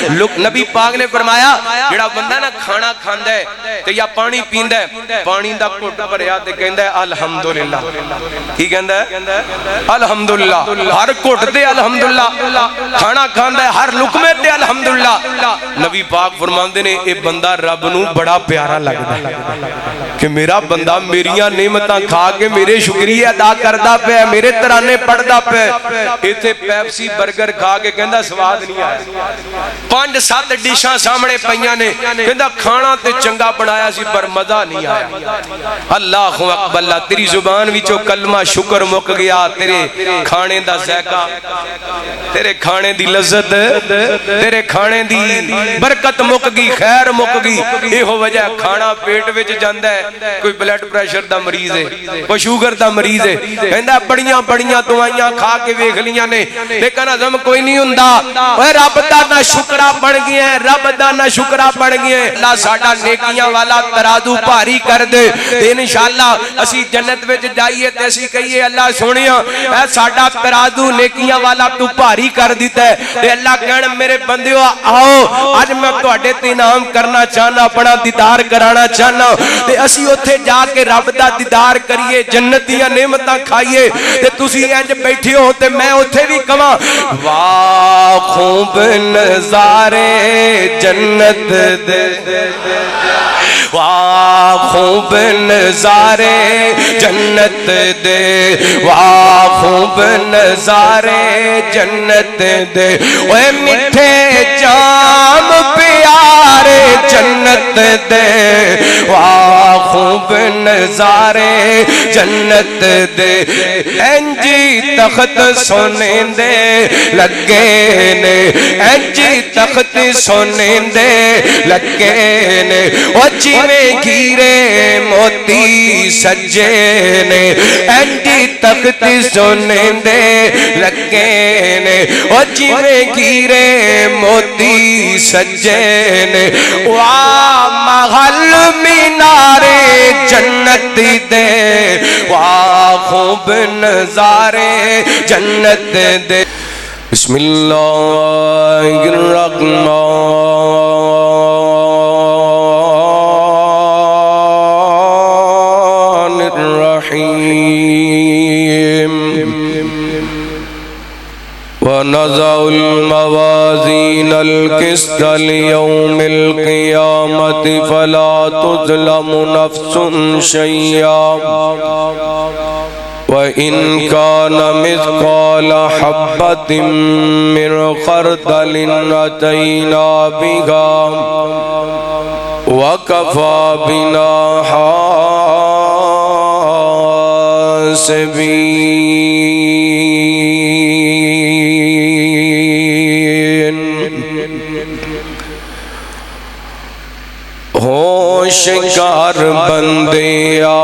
نبی پاک نے فرمایا جڑا بندہ نا کھانا کھاندا ہے تے یا پانی پیندا ہے پانی دا گھٹ بھریا تے کہندا ہے الحمدللہ کی کہندا ہے الحمدللہ ہر گھٹ تے الحمدللہ کھانا کھاندا ہے ہر لقمے تے الحمدللہ نبی پاک فرماندے نے اے بندہ رب نو بڑا پیارا لگدا ہے کہ میرا بندہ میریاں نعمتاں کھا کے میرے شکریہ ادا کردا پیا میرے ترانے پڑھدا پیا ایتھے پیپسی برگر کھا کے کہندا سواد نہیں آیا 5-7 ڈشاں سامنے پیاں نے کہندا کھانا تے چنگا بنایا سی پر مزہ نہیں آیا اللہ اکبر اللہ تیری زبان وچوں کلمہ شکر مک گیا تیرے کھانے دا ذائقہ تیرے کھانے دی لذت تیرے کھانے دی برکت مک گئی خیر مک گئی یہ وجہ کھانا پیٹ وچ جاندا ہے کوئی بلڈ پریشر دا مریض ہے کوئی شوگر دا مریض ہے کہندا بڑیاں بڑیاں دوائیاں کھا کے ویکھ لیاں نے لیکن ہضم کوئی نہیں ہوندا اوے رب دا نا شکرا بن گیا ہے رب دا نا شکرا بن گیا ہے اللہ ساڈا نیکیاں والا ترازو بھاری کر دے تے انشاءاللہ اسی جنت وچ جائیے تے اسی کہیے اللہ سونیا اے ساڈا ترازو نیکیاں والا تو بھاری کر دیتا ہے تے اللہ کہن میرے بندیو آؤ اج میں تواڈے تے انعام کرنا چاہنا اپنا دیدار کرانا چاہنا تے اسی اوتھے جا کے رب دا دیدار کریے جنت دیاں نعمتاں کھائیے تے تسی انج بیٹھے ہو تے میں اوتھے بھی کہاں واہ خوب نظارے جنت دے واہ خوب نظارے جنت دے واہ خوب نظارے جنت دے اوے میٹھے جام پیارے جنت دے واہ خوب نظارے جنت دے انجی تخت سونے دے لگے نے انجی تخت سونے دے لگے نے او جویں گھیرے موتی سجے نے انجی تخت سونے دے لگے نے او جویں گھیرے موتی سجے نے واہ محل مینارے جنت دے واہ خوب نظارے جنت دے بسم اللہ الرحمن الرحیم ونضع الموازین القسط لیوم القیامت فلا تظلم نفس شیئا وَإِن كَانَ مِثْقَالَ حَبَّةٍ مِّن خَرْدَلٍ أَتَيْنَا بِهَا وَكَفَى بِنَا حَاسِبِينَ ہوشیار بندیا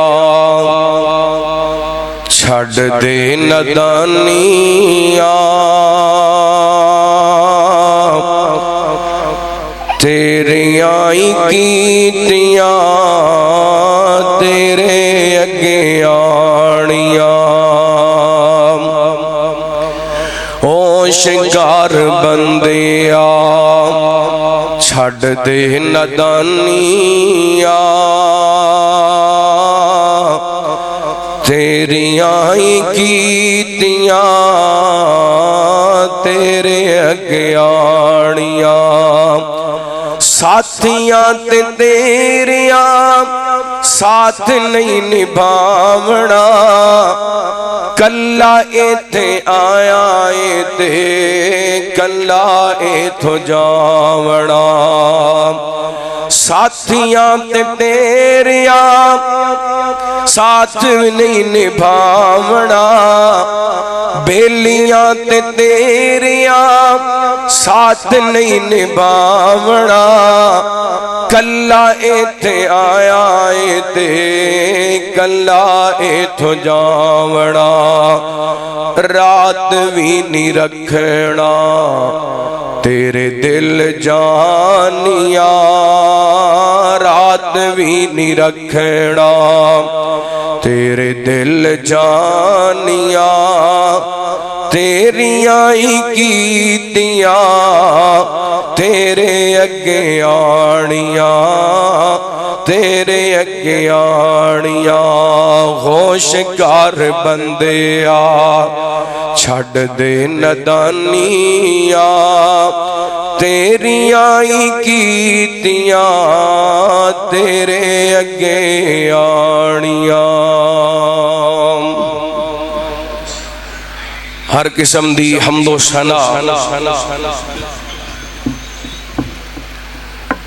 چھڑ دے ندانیاں تیریاں کیتیاں تیرے اگے آنیاں ہوشیار بندیا چھڑ دے ندانیاں تیریاں کیتیاں تیرے اگیانیاں ساتھیاں تے تیریاں ساتھ نہیں نبھاونا کلا ایتھے آیا ایتھے کلا ایتھو جاونا ساتھیاں تے تیریاں ساتھ نہیں نبھاونا بیلیاں تے تیریاں ساتھ نہیں نبھاونا کلا ایتھے آیا ایتھے کلا ایتھو جاونا رات بھی نہیں رکھنا تیرے دل جانیاں رات بھی نہیں رکھنا تیرے دل جانیاں تیریاں ہی کیتیاں تیرے اگے آنیاں تیرے اگے آنیاں ہوشیار بندیا چھڈ دے ندانیاں تیریاں ہی کیتیاں تیرے اگے آنیاں ہر قسم دی حمد و ثنا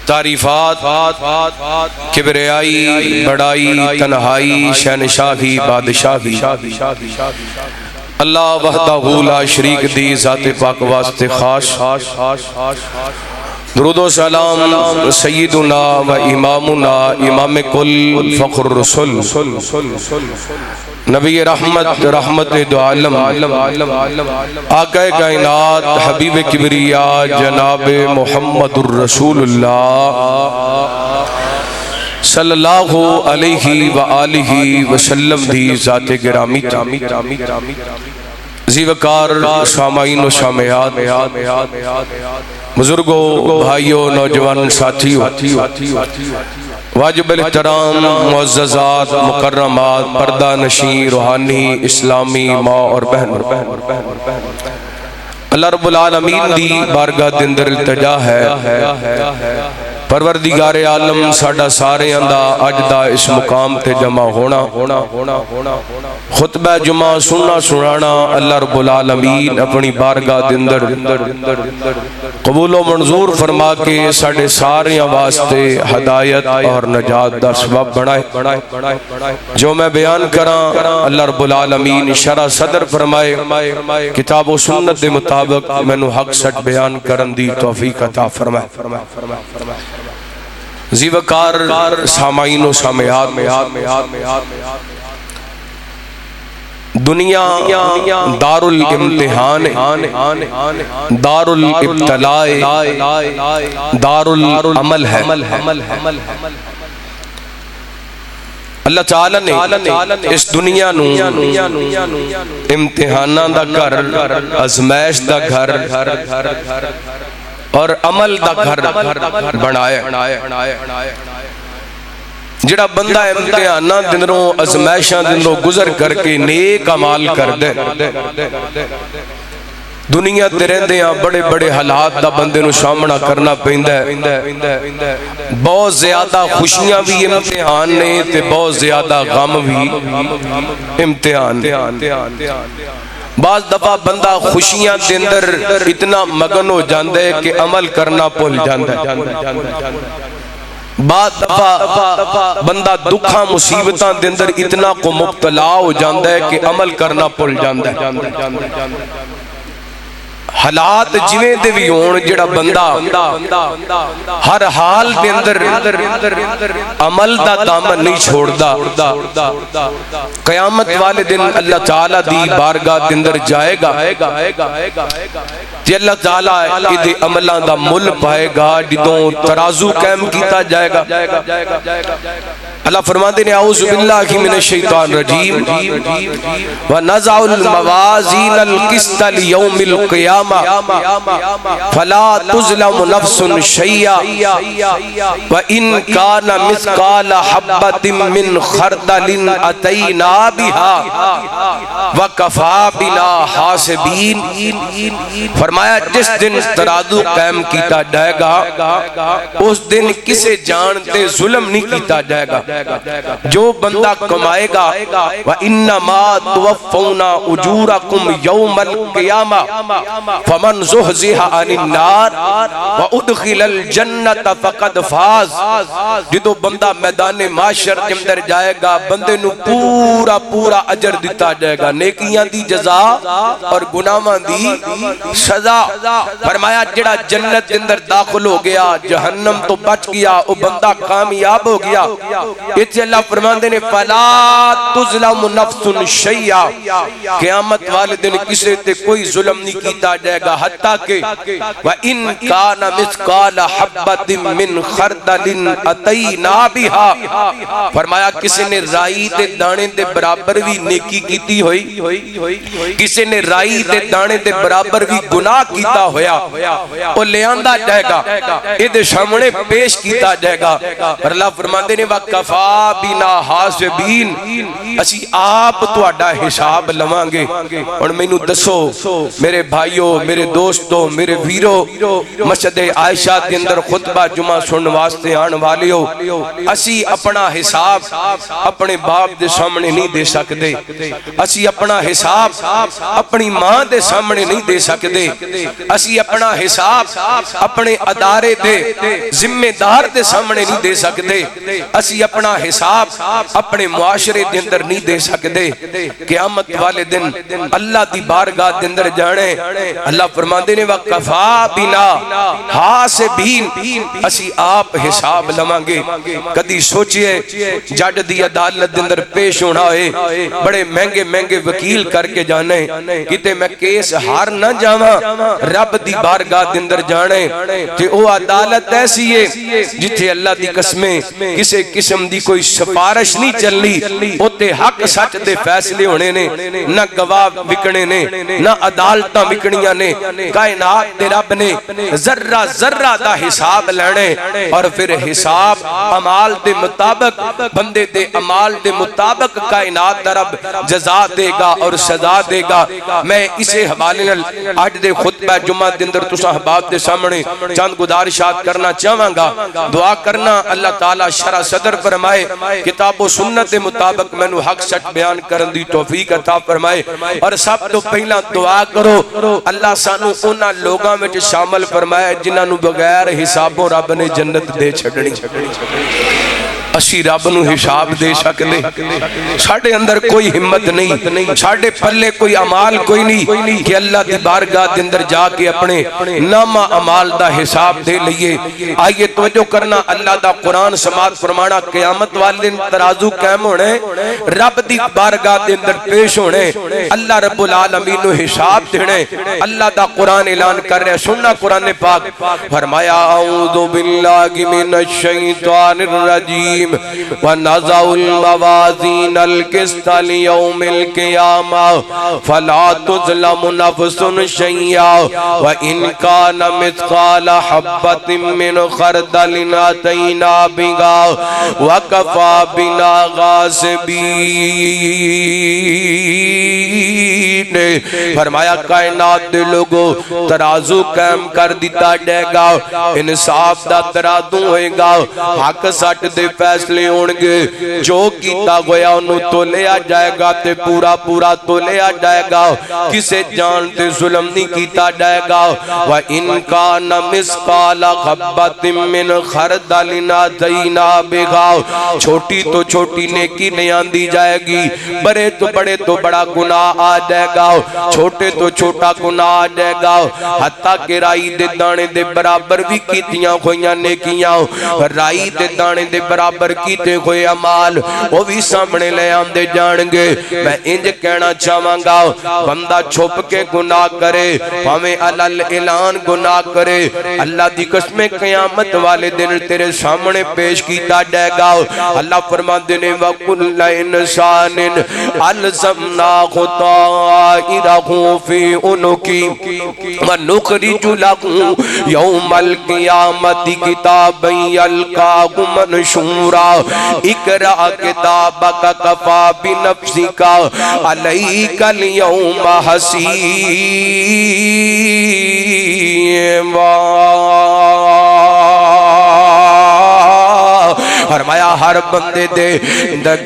تعریفات کبریائی بڑائی تنہائی شہنشاہی بادشاہی اللہ وحدہ لا شریک دی ذات پاک واسطے خاص درود و سلام سیدنا و امامنا امام کل فخر رسول نبی رحمت رحمت دو عالم آقا کائنات حبیب کبریاء جناب محمد الرسول اللہ صلی اللہ علیہ وآلہ وسلم دی ذات گرامی زیوکار سامعین و سامعات بزرگوں بھائیوں نوجوان ساتھیوں واجب الاحترام معززات مکرمات پردہ نشین روحانی اسلامی ماں اور بہن اللہ رب العالمین دی بارگاہ دندر التجا ہے پروردگار عالم ساڈا سارے اندہ اج دا اس مقام تے جمع ہونا خطبہ جمعہ سننا سنانا اللہ رب العالمین اپنی بارگاہ دندر قبول و منظور فرما کے ساڑے سارے واسطے ہدایت اور نجات دا سبب بنائے جو میں بیان کراں اللہ رب العالمین شرح صدر فرمائے کتاب و سنت دے مطابق میں نو حق سچ بیان کرن دی توفیق عطا فرمائے زیوکار سامعین و سامعات دنیا دار الامتحان دار الابتلاء دار العمل ہے اللہ تعالیٰ نے اس دنیا نو امتحاناں دا گھر ازمائش دا گھر اور عمل دا گھر بنایا جڑا بندہ امتحاناں دنوں ازمائشاں دنوں گزر کر کے نیک عمال کر دے دنیا تے رہندے ہیں بڑے بڑے حالات دا بندے نو سامنا کرنا پیندا ہے بہت زیادہ خوشیاں بھی امتحان نے تے بہت زیادہ غم بھی امتحان بعض دفعہ بندہ خوشیاں دے اندر اتنا مگن ہو جاندے کہ عمل کرنا بھول جاندے بعض دفعہ بندہ دکھاں مصیبتاں دے اندر اتنا کو مبتلا ہو جاندے کہ عمل کرنا بھول جاندے حالات جویں دے وی ہون جڑا بندہ ہر حال دے اندر عمل دا دامن نہیں چھوڑدا قیامت والے دن اللہ تعالیٰ دی بارگاہ دے اندر جائے گا تے اللہ تعالیٰ دے عملاں دا مل پائے گا جدوں ترازو قائم کیتا جائے گا اللہ فرماتے ہیں اعوذ باللہ من الشیطان الرجیم وَنَزَعُ الْمَوَازِينَ الْقِسْطَ لِيَوْمِ الْقِيَامَةِ فَلَا تُظْلَمُ نَفْسٌ شَيْئًا وَإِنْ كَانَ مِثْقَالَ حَبَّةٍ مِّنْ خَرْدَلٍ أَتَيْنَا بِهَا وَكَفَى بِنَا حَاسِبِينَ فرمایا جس دن ترازو قائم کیتا جائے گا اس دن کسے جان تے ظلم نہیں کیتا جائے گا جو بندہ کمائے گا وَإِنَّمَا تُوَفَّوْنَ أُجُورَكُمْ يَوْمَ الْقِيَامَةِ فَمَنْ زُحْزِحَ عَنِ النَّارِ وَأُدْخِلَ الْجَنَّةَ فَقَدْ فَازَ جدو بندہ میدان معاشر کے اندر جائے گا بندے نو پورا پورا اجر دیتا جائے گا نیکیاں دی جزا اور گناہاں دی سزا فرمایا جڑا جنت کے اندر داخل ہو گیا جہنم تو بچ گیا وہ بندہ کامیاب ہو گیا اتنے اللہ فرماندے نے فلا تظلم نفس شیئا قیامت والے دن کسی تے کوئی ظلم نہیں کیتا جائے گا حتیٰ کہ وَإِن كَانَ مِثْقَالَ حَبَّةٍ مِّنْ خَرْدَلٍ أَتَيْنَا بِهَا فرمایا کسی نے رائی دے دانے دے برابر بھی نیکی کیتی ہوئی کسی نے رائی دے دانے دے برابر بھی گناہ کیتا ہویا وہ لے آندہ جائے گا ادھے سامنے پیش کیتا جائے گا پر اللہ فرماندے نے وَقَفَا بِنَا حَاسِبِينَ اسی آپ تو اڈا حساب لوانگے اور میں نو دسو میرے بھائیوں میرے دوستوں میرے ویروں مسجد عائشہ کے اندر خطبہ جمعہ سن واسطے آن والیوں اسی اپنا حساب اپنے باپ دے سامنے نہیں دے سکتے اسی اپنا حساب اپنی ماں دے سامنے نہیں دے سکتے اسی اپنا حساب اپنے ادارے دے ذمہ دار دے سامنے نہیں دے سکتے اسی اپنا حساب اپنے معاشرے دے اندر نہیں دے سکتے قیامت والے دن اللہ دی بارگاہ دے اندر جانے اللہ فرماندے نے وَقَفَا بِنَا حَاسِبِينَ اسی آپ حساب لوانگے کدی سوچئے جج دی عدالت دے اندر پیش ہونا ہے بڑے مہنگے مہنگے وکیل کر کے جانے کتے میں کیس ہار نہ جاواں رب دی بارگاہ دے اندر جانے کہ او عدالت ایسی ہے جتھے اللہ دی قسمیں کسے قسم دی کوئی سفارش نہیں چلنی اوتے حق سچ دے فیصلے ہونے نے نہ گواہ وکنے نے نہ عدالتاں وکڑیاں نے کائنات دے رب نے ذرہ ذرہ دا حساب لینے اور پھر حساب عمال دے مطابق بندے دے عمال دے مطابق کائنات دا رب جزا دے گا اور سزا دے گا میں اسے حوالے آج دے خطبہ جمعہ دے اندر تسا احباب دے سامنے چند گزارشات کرنا چاہواں گا دعا کرنا اللہ تعالی شرع صدر فرمائے کتاب و سنت دے مطابق میں نو حق سچ بیان کرن دی توفیق عطا فرمائے اور سب تو پہلا دعا کرو اللہ سانو انہاں لوگاں وچ شامل فرمائے جنہاں نو بغیر حسابوں رب نے جنت دے چھڈنی اسی رب نو حساب دے سکتے ساڑھے اندر کوئی ہمت نہیں ساڑھے پلے کوئی عمال کوئی نہیں کہ اللہ دی بارگاہ دے اندر جا کے اپنے نامہ عمال دا حساب دے لئیے آئیے توجہ کرنا اللہ دا قرآن سماعت فرمانا قیامت والے ترازو قائم ہونے رب دی بارگاہ دے اندر پیش ہونے اللہ رب العالمین نو حساب دینے اللہ دا قرآن اعلان کر رہے سننا قرآن پاک فرمایا اعوذ باللہ من الشیطان الرجیم وَنَضَعُ الْمَوَازِينَ الْقِسْطَ لِيَوْمِ الْقِيَامَةِ فَلَا تُظْلَمُ نَفْسٌ شَيْئًا وَإِنْ كَانَ مِثْقَالَ حَبَّةٍ مِّنْ خَرْدَلٍ أَتَيْنَا بِهَا وَكَفَىٰ بِنَا حَاسِبِينَ فرمایا کائنات دے لوگوں ترازو قائم کر دیتا جائے گا انصاف دا ترازو ہوئے گا حق سچ دے فیصلے ہونگے جو کیتا گویا انہوں تو لیا جائے گا تے پورا پورا تو لیا جائے گا کسے جان تے ظلم نہیں کیتا جائے گا وَإِن كَانَ مِثْقَالَ حَبَّةٍ مِّنْ خَرْدَلٍ أَتَيْنَا بِهَا چھوٹی تو چھوٹی نیکی نہیں آندی جائے گی بڑے تو بڑا گناہ آ جائے گا چھوٹے تو چھوٹا گناہ آ جائے گا حتیٰ کہ رائی دے دانے دے برابر بھی کیتیاں ہویاں نیکیاں رائی دے دانے دے برابر کیتے ہوئے عمال وہ بھی سامنے لے آندے جانگے میں انج کہنا چاہواں گا بندہ چھپ کے گناہ کرے ہمیں اعلان گناہ کرے اللہ دی قسمیں قیامت والے دن تیرے سامنے پیش کیتا جائے گا اللہ فرماندے نے وَكُلَّ إِنسَانٍ أَلْزَمْنَاهُ طَائِرَهُ فِي عُنُقِهِ وَنُخْرِجُ لَهُ يَوْمَ الْقِيَامَةِ كِتَابًا يَلْقَاهُ منشورا اقرأ کتابک کفا بنفسک علیک اليوم حسیبا فرمایا ہر بندے دے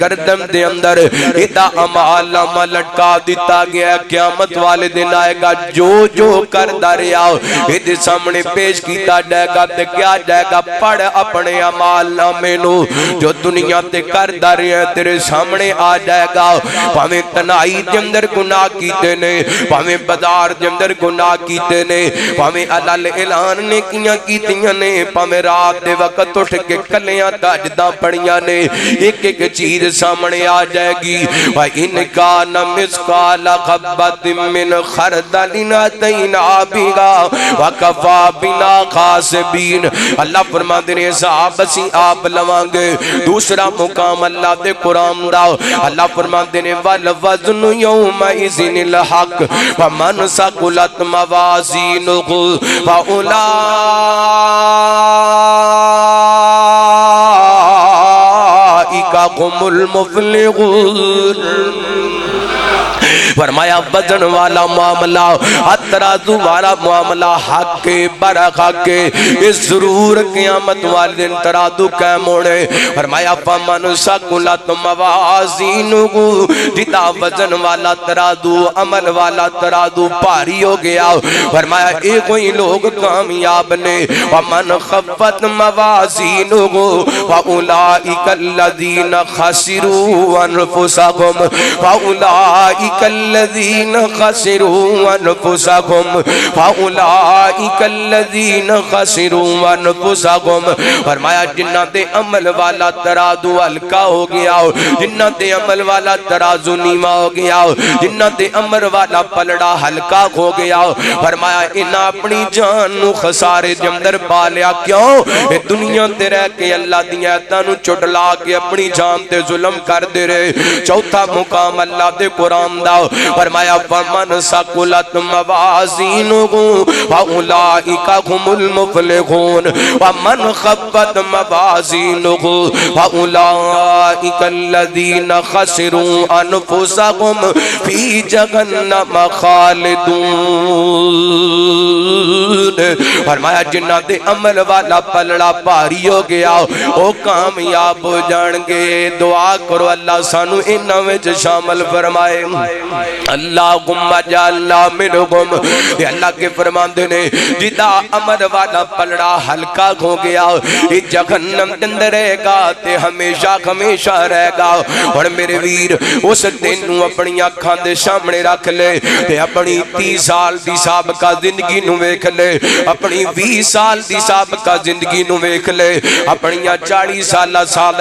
گردن دے اندر ادا عمال لٹکا دیتا گیا قیامت والے دن آئے گا جو کر داریا ادھے سامنے پیش کیتا جائے گا تے کیا جائے گا پڑھ اپنے عمال نامے نو جو دنیا تے کر داریا تیرے سامنے آ جائے گا پاویں تنہائی دے اندر گناہ کیتے نے پاویں بازار دے اندر گناہ کیتے نے پاویں علل اعلان نے کیتیاں نے پاویں رات دے وقت اٹھ کے کلیاں تاجداں پڑھی بڑیاں نے ایک ایک چیز سامنے آ جائے گی وَإِنْ كَانَ مِثْقَالَ حَبَّةٍ مِّنْ خَرْدَلٍ أَتَيْنَا بِهَا وَكَفَىٰ بِنَا حَاسِبِينَ اللہ فرماتے ہیں صحابہ سی آپ لواں گے دوسرا مقام اللہ دے قرآن دا اللہ فرماتے ہیں وَالْوَزْنُ يَوْمَئِذٍ الْحَقُّ وَمَنْ ثَقُلَتْ مَوَازِينُهُ فَأُولَٰئِكَ هُمُ الْمُفْلِحُونَ فرمایا وزن والا معاملہ ترازو والا معاملہ حق کے برحق کے اس ضرور قیامت والے دن ترازو قائم ہونے فرمایا فمن ثقلت موازینہ جتا وزن والا ترازو عمل والا ترازو بھاری ہو گیا فرمایا ایک ہی لوگ کامیاب نے ومن خفت موازینہ فاولئک الذین خسروا انفسهم فاولئک الذین خسروا انفسهم فاولئک الذین خسروا انفسهم فرمایا جنہ دے عمل والا ترازو ہلکا ہو گیا جنہ دے عمل والا ترازو نیواں ہو گیا جنہ دے عمل والا پلڑا ہلکا ہو گیا فرمایا انہاں اپنی جان نو خسارے دے اندر پا لیا کیوں اے دنیا تے رہ کے اللہ دی آیاتاں نو چٹلا کے اپنی جان تے ظلم کر دے رہے چوتھا مقام اللہ دے قرآن دا فرمایا فمن ثقلت موازینہ فاولئک هم المفلحون ومن خفت موازینہ فاولئک الذین خسروا انفسهم فی جہنم خالدون فرمایا جنہ دے عمل والا پلڑا بھاری ہو گیا وہ کامیاب ہو جان گے دعا کرو اللہ سانو انہاں وچ شامل فرمائے اللہم جعلنا منہم یہ اللہ کے فرماندے نے جدا عمل والا پلڑا ہلکا ہو گیا یہ جہنم اندر رہے گا تے ہمیشہ ہمیشہ رہے گا اور میرے ویر اس دن نو اپنی آنکھاں دے سامنے رکھ لے تے اپنی 30 سال دی سابقہ زندگی نو ویکھ لے اپنی 20 سال دی سابقہ زندگی نو ویکھ لے اپنی 40 سال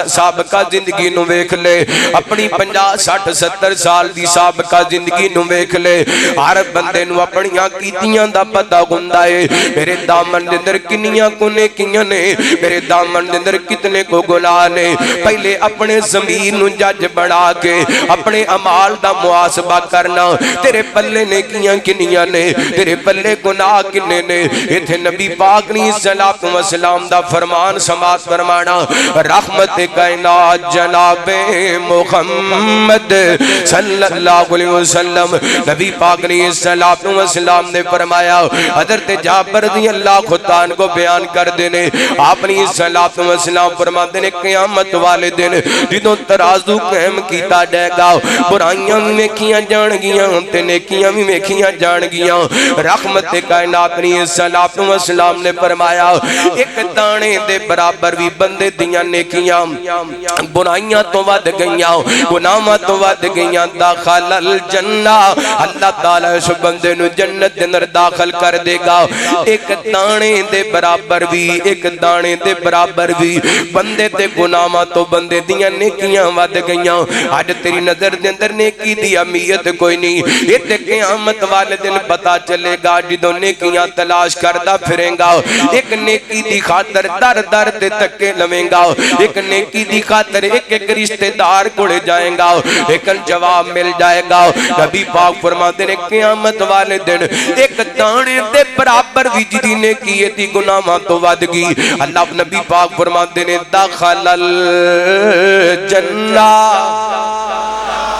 سابقہ زندگی نو ویکھ لے اپنی 50 60 70 سال دی سابقہ زندگی نو ویکھ لے ہر بندے نو اپنیاں کیتیاں دا پتہ ہوندا ہے میرے دامن دے اندر کنیاں کو نیکیاں نے میرے دامن دے اندر کتنے کو گناہ نے پہلے اپنے ضمیر نو جج بنا کے اپنے اعمال دا محاسبہ کرنا تیرے پلے نیکیاں کنیاں نے تیرے پلے گناہ کنے نے ایتھے نبی پاک نے صلاۃ و سلام دا فرمان سماعت فرمانا رحمت کائنات جناب محمد صلی اللہ علیہ وسلم نبی پاک نے صلاۃ و سلام نے فرمایا حضرت جابر رضی اللہ خطان کو بیان کر دینے آپ نے صلاۃ و سلام فرماتے نے قیامت والے دن جدوں ترازو قائم کیتا جائے گا برائیاں بھی ویکھیاں جان گیاں تے نیکیاں بھی ویکھیاں جان گیاں رحمت کائنات نے صلاۃ و سلام نے فرمایا ایک دانے دے برابر بھی بندے دیاں نیکیاں برائیاں تو ود گئیاں گناہاں تو ود گئیاں داخل الجنہ اللہ تعالیٰ اس بندے نو جنت دے اندر داخل کر دے گا ایک دانے دے برابر بھی ایک دانے دے برابر بھی بندے تے گناہاں تو بندے دیاں نیکیاں ود گئیاں آج تیری نظر دے اندر نیکی دی اہمیت کوئی نہیں یہ تے قیامت والے دن پتا چلے گا جدوں نیکیاں تلاش کردا پھریں گا ایک نیکی دی خاطر در در تے تکے لویں گا ایک نیکی دی خاطر ایک ایک رشتہ دار کوڑے جائیں گا ایک جواب مل جائے گا نبی پاک فرماتے ہیں قیامت والے دن ایک دانے دے برابر بھی جدی نیکی ہے تھی گناہاں تو ود گئی اللہ نبی پاک فرماتے ہیں داخل الجنہ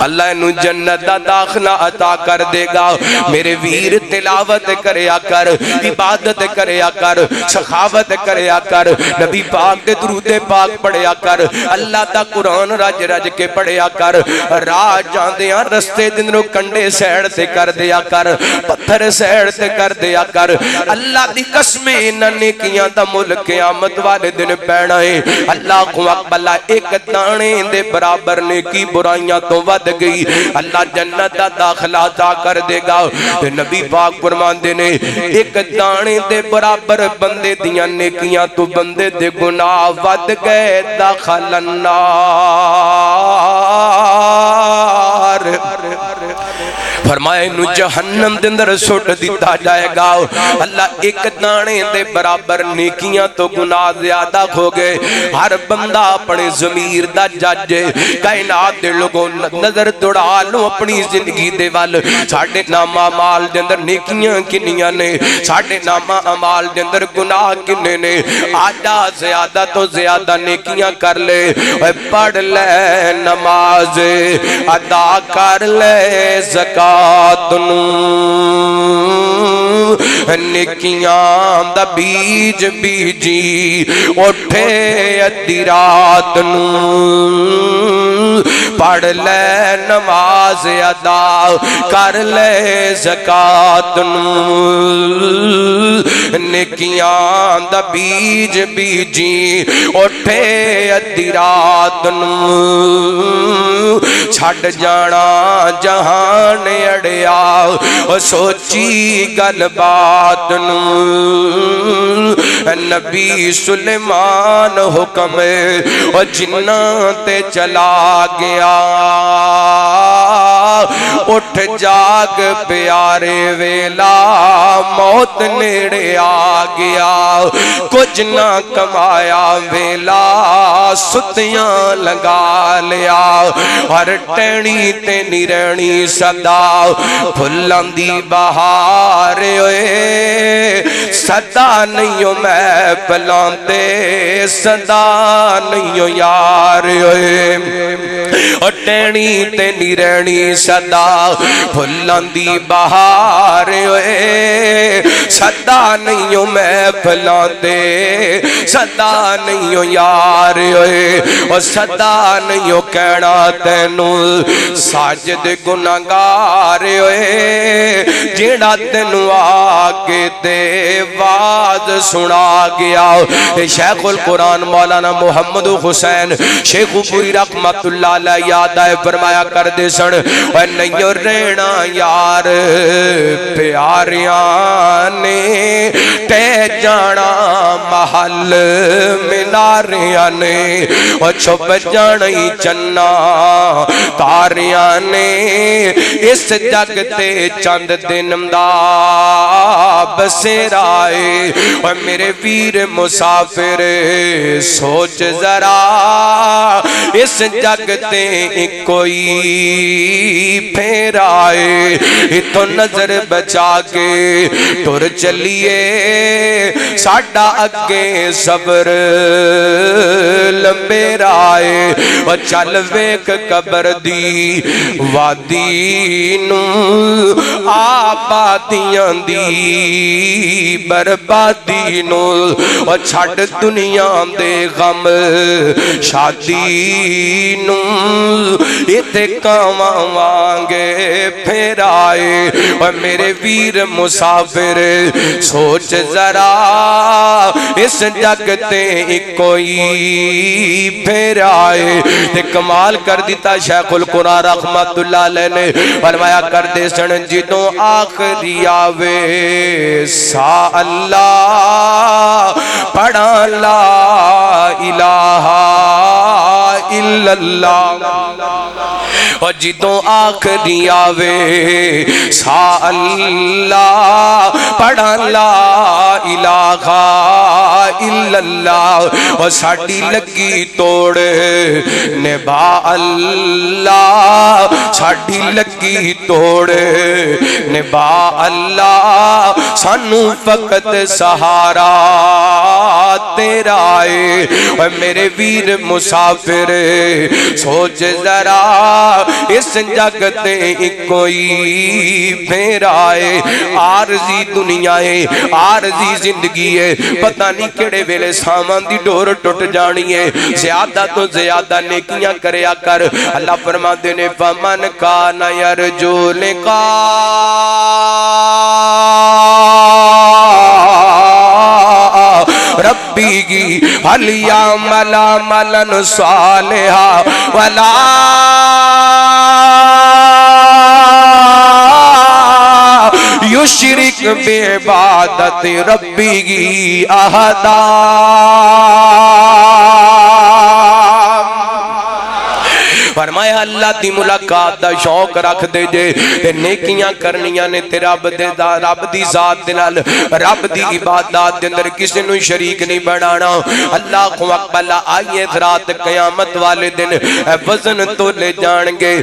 اللہ انہوں جنت دا داخلہ عطا کر دے گا میرے ویر تلاوت کریا کر عبادت کریا کر سخاوت کریا کر نبی پاک دے درود پاک پڑھیا کر اللہ دا قرآن رج رج کے پڑھیا کر راہ جاندیاں رستے دنوں کنڈے سیڑ تے کر دیا کر پتھر سیڑ تے کر دیا کر اللہ دی قسمیں انہاں نیکیاں دا مل قیامت والے دن پینا ہے اللہ کو اقبلہ ایک دانے دے برابر نیکی برائیاں تو ود گئی اللہ جنت دا داخلہ عطا کر دے گا تے نبی پاک فرماندے نے ایک دانے دے برابر بندے دیاں نیکیاں تو بندے دے گناہ ود گئے داخل النار فرمایا انہوں جہنم دے اندر سٹ دیتا جائے گا اللہ ایک دانے دے برابر نیکیاں تو گناہ زیادہ ہو گئے ہر بندہ اپنے ضمیر دا جج کائنات دے لوگوں نظر دوڑا لو اپنی زندگی دے وال ساڑھے نامہ عمال دے اندر نیکیاں کنیاں نے ساڑھے نامہ عمال دے اندر گناہ کنے نے آجا زیادہ تو زیادہ نیکیاں کر لے پڑھ لے نماز ادا کر لے زکاة نیکیاں دا بیج بیجی اٹھے ادھی رات پڑھ لے نماز ادا کر لے زکاة نیکیاں دا بیج بیجی اٹھے ادھی رات چھڑ جانا جہان اڑیا سوچی گل بات نبی سلیمان حکم جنہ تے چلا گیا اٹھ جاگ پیارے ویلا موت نیڑے آ گیا کچھ نہ کمایا ویلا ستیاں لگا لیا ہر ٹہنی تے نہیں رہنی صدا پھلاں دی بہار ہوئے صدا نہیں ہو میں پلانتے صدا نہیں ہو یار ہوئے ٹہنی تے نہیں رہنی صدا پھلاں دی بہار ہوئے صدا نہیں ہو میں پلانتے صدا نہیں ہو یار ہوئے اور صدا نہیں ہو کہنا تینوں ساجد گناہگار ہوئے جیڑا تینوں آگے دے واز سنا گیا شیخ القرآن مولانا محمد حسین شیخ پوری رحمت اللہ علیہ یاد آئے فرمایا کر دے سن اور نہیں رہنا یار پیاریاں نے تے جانا محل مناریاں نے اور چھپ جانی چنا تاریاں نے اس جگ تے چند دن دا بسیرائے اور میرے ویر مسافر سوچ ذرا اس جگ تے کوئی پھیرائے تو نظر بچا کے ٹر چلیے ساڑھا اگے صبر لمبے رائے اور چل ویک قبر دی وادی نو آبادیاں دی بربادی نو اور چھڑ دنیا دے غم شادی نو اتے کاما وانگے پھیرائے اور میرے ویر مسافر سوچ ذرا اس جگ تے کوئی پھیرائے تے کمال کر دیتا شیخ القرآن رحمت اللہ علیہ نے فرمایا کر دے سن جدوں آخری آوے سا اللہ پڑھا لا الہ الا اللہ اور جدوں آخری آوے سا اللہ پڑھا لا الہ الا اللہ اور ساڑھی لگی توڑ نبا اللہ ساڑھی لگی توڑ نبا اللہ سانو فقط سہارا تیرا ہے اور میرے ویر مسافر سوچ ذرا اس جگ تے کوئی پھیرائے عارضی دنیا ہے عارضی زندگی ہے پتہ نہیں کڑے ویلے سامان دی ڈور ٹوٹ جانی ہے زیادہ تو زیادہ نیکیاں کریا کر اللہ فرما دینے فمن کان یرجو لقاء ربی گی هل يعمل عملا صالحا ولا یشرک بعبادت ربی احدا۔ فرمایا اللہ دی ملاقات دا شوق رکھ دے جے تے نیکیاں کرنیاں نے تے رب دی ذات دے نال رب دی عبادات دے اندر کسی نو شریک نہیں بنانا۔ اللہ اکبر آئیے رات قیامت والے دن وزن تو لے جان گے،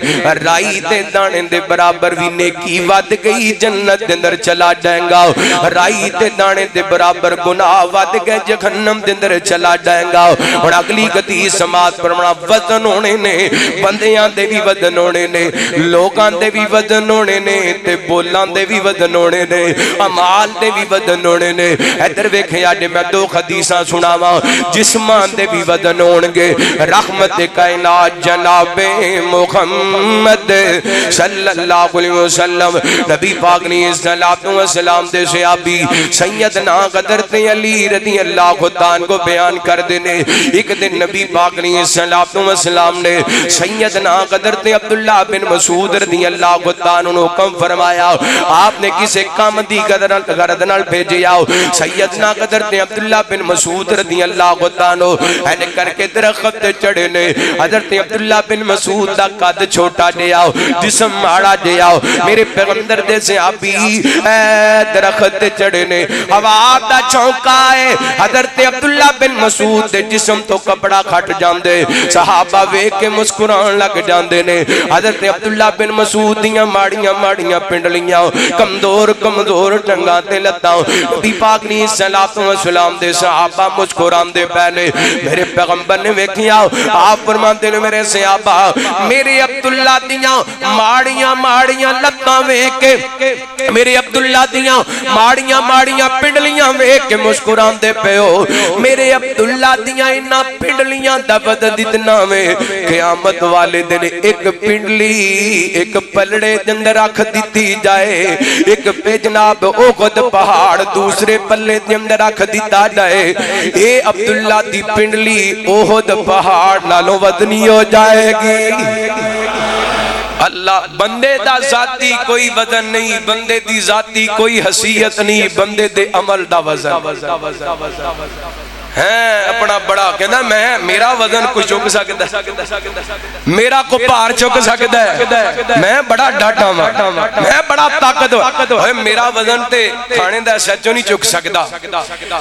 رائی تے دانے دے برابر بھی نیکی ود گئی جنت دے اندر چلا جائے گا، رائی تے دانے دے برابر گناہ ود گئے جہنم دے اندر چلا جائے گا۔ اور اگلی حدیث سماعت فرمانا وزن ہونے نے، بندیاں دے بھی وزن ہونے نے، لوگاں دے بھی وزن ہونے نے، تے بولاں دے بھی وزن ہونے نے، امال دے بھی وزن ہونے نے۔ ادھر ویکھیں اج میں دو حدیثاں سناواں، جسمان دے بھی وزن ہون گے۔ رحمت کائنات جناب محمد صلی اللہ علیہ وسلم نبی پاک نے صلوات و سلام دے صحابی سیدنا حضرت علی رضی اللہ عنہ کو بیان کر دینے، ایک دن نبی پاک نے صلوات و سلام نے سیدنا حضرت عبداللہ بن مسعود رضی اللہ عنہ نے حکم فرمایا، آپ نے کسے کام دی غرض نال بھیجیا، سیدنا حضرت عبداللہ بن مسعود رضی اللہ عنہ این کر کے درخت چڑھے نے۔ حضرت عبداللہ بن مسعود دا قد چھوٹا جیا، جسم ماڑا جیا، میرے پیغمبر دے صحابی درخت چڑھے نے، ہوا دا چونکا ہے، حضرت عبداللہ بن مسعود دے جسم تو کپڑا کھٹ جاندے، صحابہ ویکھ کے مسکران لگ جاندے نے۔ حضرت عبداللہ بن مسعود دیاں ماڑیاں ماڑیاں پنڈلیاں، کمزور کمزور ٹنگاں تے لتاں، نبی پاک نے صلوات و سلام دے صحابہ مسکران دے پہلے میرے پیغمبر نے ویکھیا، آپ فرماندے نے میرے صحابہ میرے عبداللہ دیاں ماڑیاں ماڑیاں لتاں ویکھ کے، میرے عبداللہ دیاں ماڑیاں ماڑیاں پنڈلیاں ویکھ کے مسکران دے پیو، میرے عبداللہ دیاں انہاں پنڈلیاں دا بدل اتنا میں قیامت والے دن ایک پنڈلی ایک پلڑے دے اندر رکھ دیتی جائے، ایک پہ جناب احد پہاڑ دوسرے پلے دے اندر رکھ دیتا جائے، اے عبداللہ دی پنڈلی احد پہاڑ نالوں وزنی ہو جائے گی۔ اللہ بندے دا ذاتی کوئی وزن نہیں، بندے دی ذاتی کوئی حیثیت نہیں، بندے دے عمل دا وزن ہے اپنا بڑا کہنا میں میرا وزن کو چک سکتا ہے، میرا کو پار چک سکتا ہے، میں بڑا ڈاٹا ہوں، میں بڑا طاقت ہے، میرا وزن تے کھانے دا سچو نہیں چک سکتا،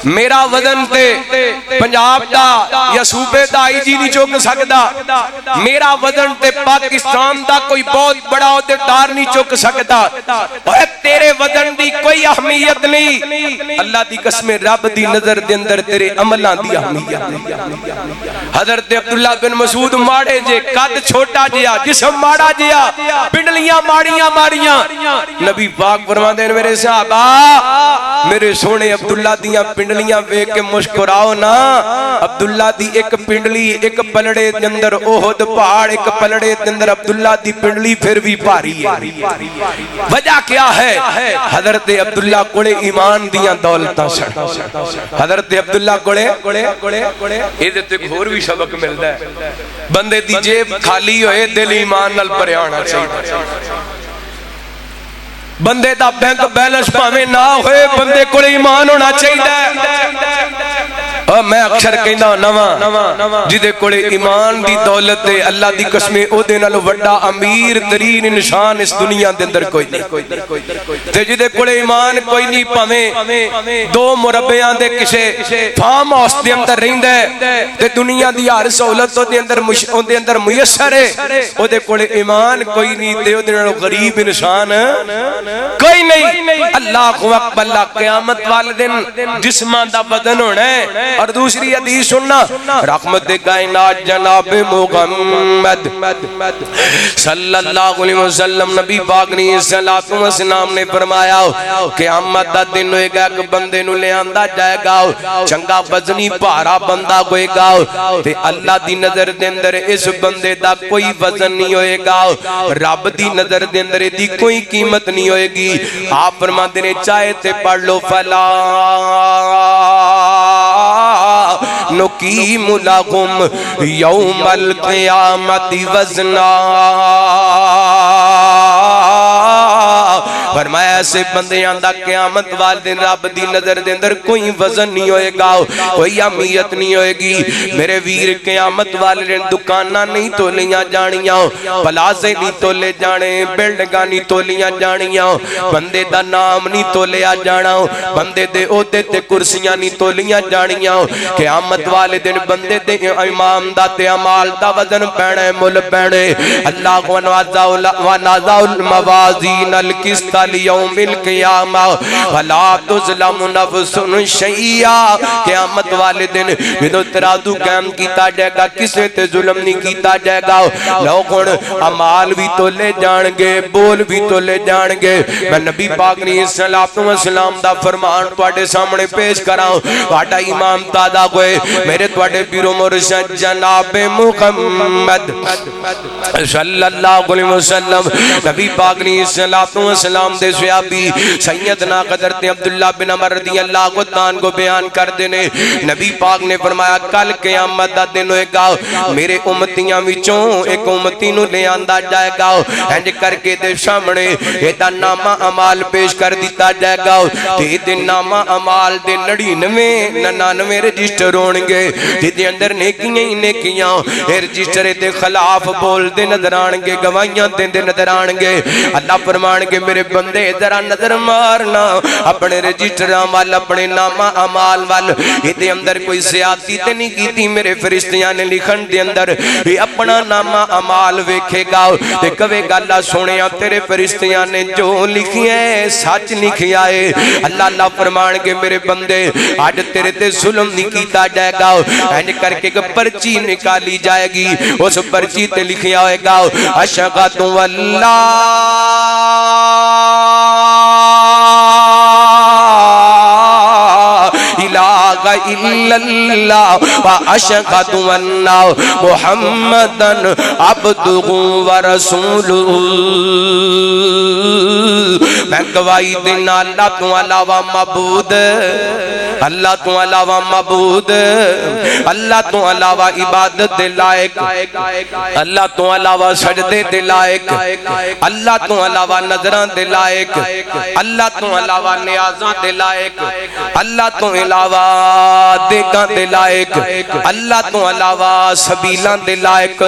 میرا وزن تے پنجاب دا یا صوبے دا آئی جی نہیں چک سکتا، میرا وزن تے پاکستان دا کوئی بہت بڑا عہدیدار نہیں چک سکتا، تیرے وزن دی کوئی اہمیت نہیں، اللہ دی قسم رب دی نظر دے اندر تیرے عمل دی اہمیت۔ حضرت عبداللہ بن مسعود ماڑے جے، قد چھوٹا جیا، جسم ماڑا جیا، پنڈلیاں ماڑیاں ماڑیاں، نبی پاک فرماندے میرے صحابہ میرے سونے عبداللہ دیاں پنڈلیاں ویکھ کے مسکراؤ نا، عبداللہ دی ایک پنڈلی ایک پلڑے دے اندر احد پہاڑ، ایک پلڑے دے اندر عبداللہ دی پنڈلی پھر بھی بھاری ہے، وجہ کیا ہے؟ حضرت عبداللہ کوڑے ایمان دیاں دولتاں سن، حضرت عبداللہ کوڑے یہ تے اور بھی سبق ملتا ہے، بندے دی جیب خالی ہوئے دل ایمان نال بھریا ہونا چاہیے، بندے دا بینک بیلنس پاویں نہ ہوئے بندے کو ایمان ہونا چاہیے۔ میں اکثر کہندا نواں جدے کولے ایمان دی دولت ہے، اللہ دی قسم او دے نال وڈا امیر ترین انسان اس دنیا دے اندر کوئی نہیں، تے جدے کولے ایمان کوئی نہیں، پاویں دو مربیاں دے کسے فارم ہاؤس دے اندر رہندا ہے تے دنیا دی ہر سہولت دے اندر میسر ہے، او دے کولے ایمان کوئی نہیں تے او دے نال غریب انسان کوئی نہیں۔ اللہ اکبر، اللہ قیامت والے دن جسمان دا وزن ہونا ہے۔ اور دوسری حدیث سننا، رحمت کائنات جناب محمد صلی اللہ علیہ وسلم نبی پاک نے صلوات و سلام نے فرمایا قیامت دا دن ہوئے گا کہ بندے نو لے آندا جائے گا، چنگا وزنی بھارا بندہ ہوئے گا تے اللہ دی نظر دے اندر اس بندے دا کوئی وزن نہیں ہوئے گا، رب دی نظر دے اندر دی کوئی قیمت نہیں ہوئے گی۔ آپ فرماتے نے چاہے تے پڑھ لو فلا نقیم لہم یوم القیامت وزنا فرمایا ایسے بندیاں دا قیامت والے دن رب دی نظر دے اندر کوئی وزن نہیں ہوئے گا کوئی اہمیت نہیں ہوئے گی میرے ویر قیامت والے دن دکانہ نہیں تولیاں جانیاں پلازے نہیں تولے جانے بلڈگاں نہیں تولیاں جانیاں بندے دا نام نہیں تولیا جانا بندے دے عہدے تے کرسیاں نہیں تولیاں جانیاں قیامت والے دن بندے دے امام دا تے اعمال دا وزن پینے مل پینے اللہ ونازع الموازین القسط لیوم القیامہ ولا تظلم نفس شیئا قیامت والے دن میدو ترازو قائم کیتا جائے گا کسے تے ظلم نہیں کیتا جائے گا لوگوں عمال بھی تو لے جان گے بول بھی تو لے جان گے میں نبی پاک نے صلی اللہ علیہ وسلم دا فرمان تواڈے سامنے پیش کراؤں تواڈا امام تازہ ہوئے میرے تواڈے پیرو مرشد جناب محمد صلی اللہ علیہ وسلم نبی پاک نے صلی اللہ علیہ وسلم دے صحابی سیدنا حضرت عبداللہ بن عمر رضی اللہ عنہ کو بیان کر دینے نبی پاک نے فرمایا کل قیامت دا دن ہوئے گا میرے امتیاں وچوں ایک امتی نو لے آندا جائے گا انج کر کے دے سامنے ایدہ نامہ عمال پیش کر دیتا جائے گا تے دے نامہ عمال دے 99 رجسٹر ہونگے جدے اندر نیکیاں ہی نیکیاں رجسٹر دے خلاف بول دے نظر آنگے گوائیاں دے نظر آنگے اللہ فرمانگے میرے بندے ذرا نظر مارنا اپنے رجسٹراں وال اپنے نامہ عمال وال یہ اندر کوئی زیادتی تے نہیں کی تھی میرے فرشتیاں نے لکھن دے اندر یہ اپنا نامہ عمال ویکھے گا تے کہے گا اللہ سونیا تیرے فرشتیاں نے جو لکھی ہے سچ لکھیا ہے اللہ فرمان کے میرے بندے آج تیرے تے ظلم نہیں کیتا جائے گا اینج کر کے پرچی نکالی جائے گی اس پرچی تے لکھیا ہوئے گا اشہد واللہ الہ الا اللہ واشہد ان محمدن عبدہ ورسولہ میں گواہی دینا اللہ تو علاوہ معبود اللہ تو علاوہ معبود اللہ تو علاوہ عبادت دے لائق اللہ تو علاوہ سجدے دے لائق اللہ تو علاوہ نظران دے لائق اللہ تو علاوہ نیازاں دے لائق اللہ تو علاوہ دیکھاں دے لائق اللہ تو علاوہ سبیلان دے لائق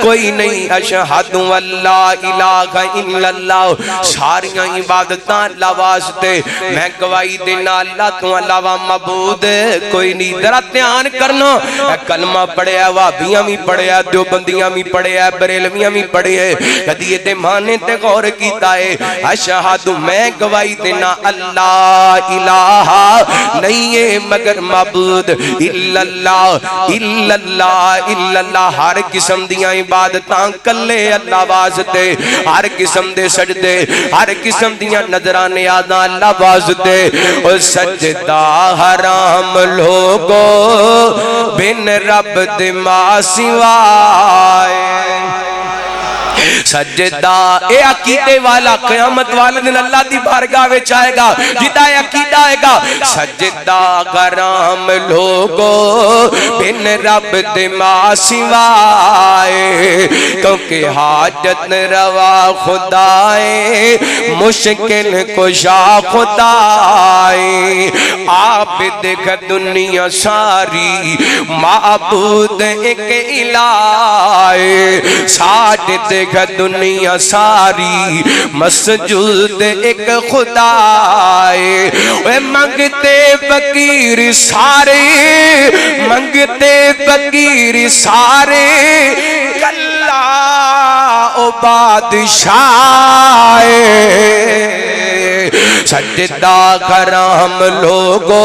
کوئی نہیں اشہد واللہ الہ الا اللہ ساریاں عبادتاں اللہ واسطے میں گواہی دینا اللہ تو علاوہ معبود کوئی نہیں ذرا دھیان کرنا کلمہ پڑھے ہے وہابیاں بھی پڑھے ہے دیوبندیاں بھی پڑھے ہے بریلویاں بھی پڑھے ہے کدی یہ دے مانے تے غور کیتا ہے اشہد میں گواہی دینا اللہ الہ نہیں ہے مگر معبود الا اللہ الا اللہ الا اللہ ہر قسم دیاں عبادتاں کلے اللہ واسطے ہر قسم دے سجدے ہر قسم دیاں نظران نیازاں اللہ واسطے اور سجدہ حرام لوگو بن رب دے ماں سوائے سجدہ اے عقیدے والا قیامت والے دن اللہ دی بارگاہ وچ آئے گا جدا عقیدہ آئے گا سجدہ غرام لوگو بن رب دے ماں سوائے کیونکہ حاجت روا خدائے مشکل کشا خدائے آپ دیکھ دنیا ساری معبود ایک الہ ساتھ دیکھ دنیا ساری مسجود ایک خدائے وہ منگتے فقیر سارے منگتے فقیر سارے کلا او بادشاہ سجدہ کرام لوگو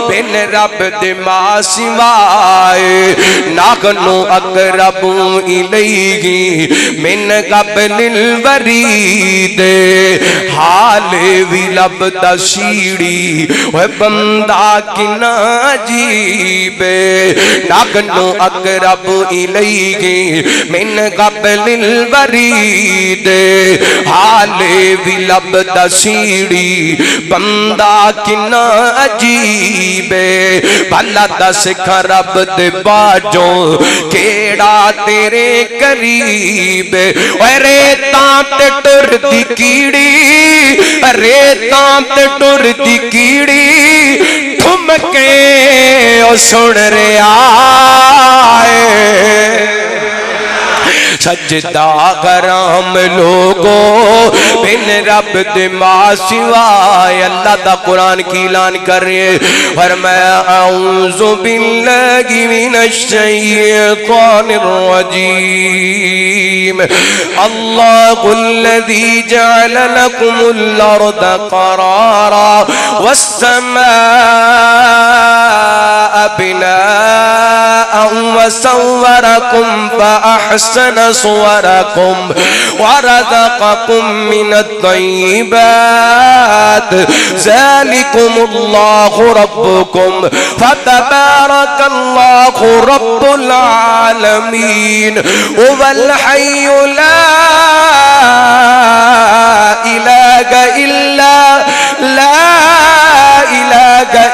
بن رب دے ماں سوائے ناغنو اقرب الیہی من قبل الورید حال وی لبدا سیڑی وہ بندہ کنا عجیب ناگنو اقرب الیہ من قبل الورید حال وی لبدا سیڑی بندہ کنا عجیب بھلا دس رب دے باجوں کیڑا تیرے قریب ریتاں تے ٹر دی کیڑی ریتاں تے ٹر دی کیڑی تھم کے او سن رہا ہے سجدہ غرام لوگو بن رب دما سوائے اللہ دا قرآن کی اعلان کر رہے فرمایا اعوذ باللہ من الشیطان الرجیم اللہ الذی جعل لکم الارض قرارا والسماء بناء وصورکم فأحسن صوركم ورزقكم من الطيبات ذلكم الله ربكم فتبارك الله رب العالمين هو الحي لا إله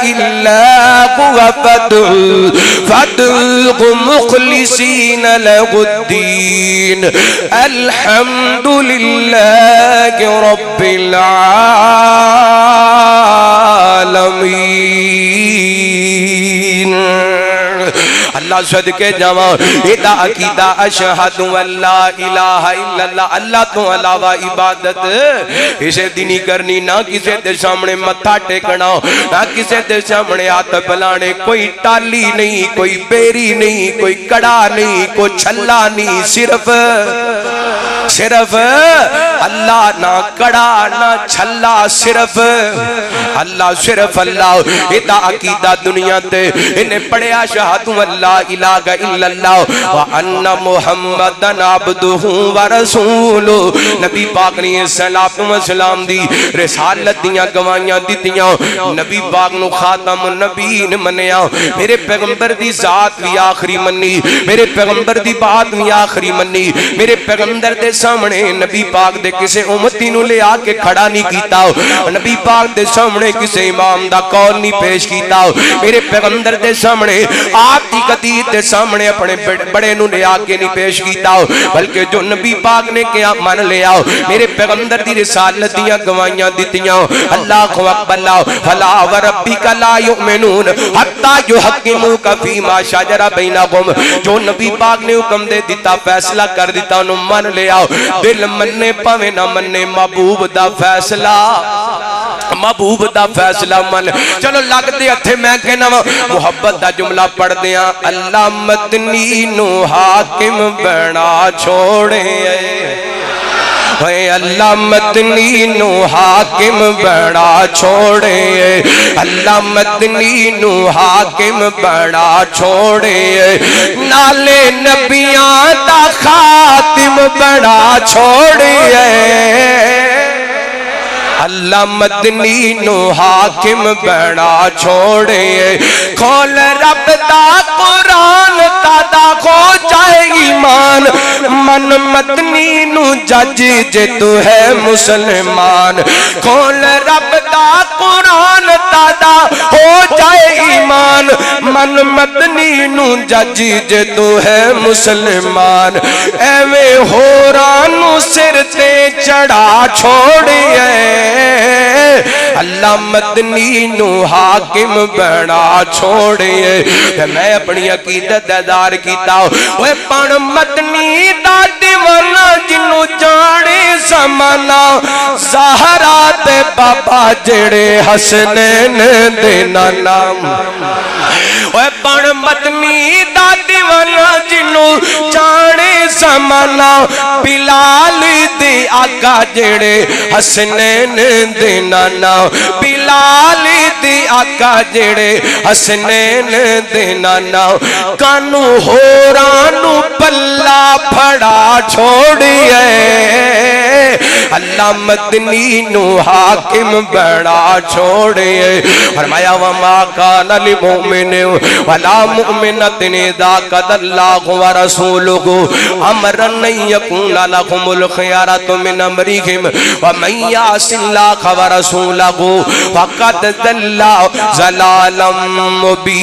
إلا هو فادعوه مخلصين له الدين الحمد لله رب العالمين اللہ صدقے جاواں ادا عقیدہ اشہد ان لا الہ الا اللہ اللہ تو علاوہ عبادت اسے دینی کرنی نہ کسے دے سامنے متھا ٹیکنا نہ کسے دے سامنے ہاتھ پھیلانے کوئی ٹالی نہیں کوئی بیری نہیں کوئی کڑا نہیں کوئی چھلا نہیں صرف اللہ نہ کڑا نہ چھلا صرف اللہ ادا عقیدہ دنیا تے انہیں پڑھیا شہادت لا الہ الا اللہ وان محمدن عبدہ ورسولہ نبی پاک نے صلاۃ و سلام دی رسالت دیاں گواہیاں دتیاں نبی پاک نو خاتم النبیین منیا میرے پیغمبر دی ذات بھی آخری منی میرے پیغمبر دی بات بھی آخری منی میرے پیغمبر دے سامنے نبی پاک دے کسے امتی نو لے آ کے کھڑا نہیں کیتا نبی پاک دے سامنے کسے امام دا قول نہیں پیش کیتا میرے پیغمبر دے سامنے آپ کی قدید دے سامنے اپنے بڑے نو لے آ کے نہیں پیش کیتا بلکہ جو نبی پاک نے کیا من لے آؤ میرے پیغمبر دی رسالت دیاں گواہیاں دتیاں اللہ اکبر فلا وربک لا یؤمنون حتی یحکموک فیما شجر بینہم جو نبی پاک نے حکم دے دیتا فیصلہ کر دیتا انہوں من لے آؤ دل مننے پاوے نہ مننے محبوب دا فیصلہ من چلو لگ دے ہتھے میں کہنا محبت دا جملہ پڑھ دیاں اللہ مدنی نو حاکم بنا چھوڑے اللہ مدنی نو حاکم بڑا چھوڑے اللہ مدنی نو حاکم بڑا چھوڑے نالے نبیاں دا خاتم بڑا چھوڑے اللہ مدنی نو حاکم بڑا چھوڑے کھول رب دا قرآن تادا ہو جائے ایمان من مدنی نو جج جے تو ہے مسلمان کھول رب دا قرآن تادا ہو جائے ایمان من مدنی نو جج جے تو ہے مسلمان ایوے ہورانو سر تے چڑھا چھوڑے اللہ مدنی نو حاکم بنا چھوڑے میں اپنی عقیدت دار کیتا وہ پن مدنی دا دیوانا جنو جانے زمانہ زہرا تے بابا جڑے حسنین دینا نام وہ پن مدنی دا دیوانا جنو جانے زمانہ بلال دے آقا جڑے حسنین دے نانا بلال دے آقا جڑے حسنین دے نانا کانو ہورانو پلا پھڑا چھوڑیے اللہ مدنی نو حاکم بڑا چھوڑیے فرمایا وما کان للمؤمن ولا مؤمنۃ اذا قضى اللہ ورسولہ امرا ان یکون لهم الخيارۃ من امرهم ومن یعص اللہ ورسولہ فقد ضل ضلالا مبینا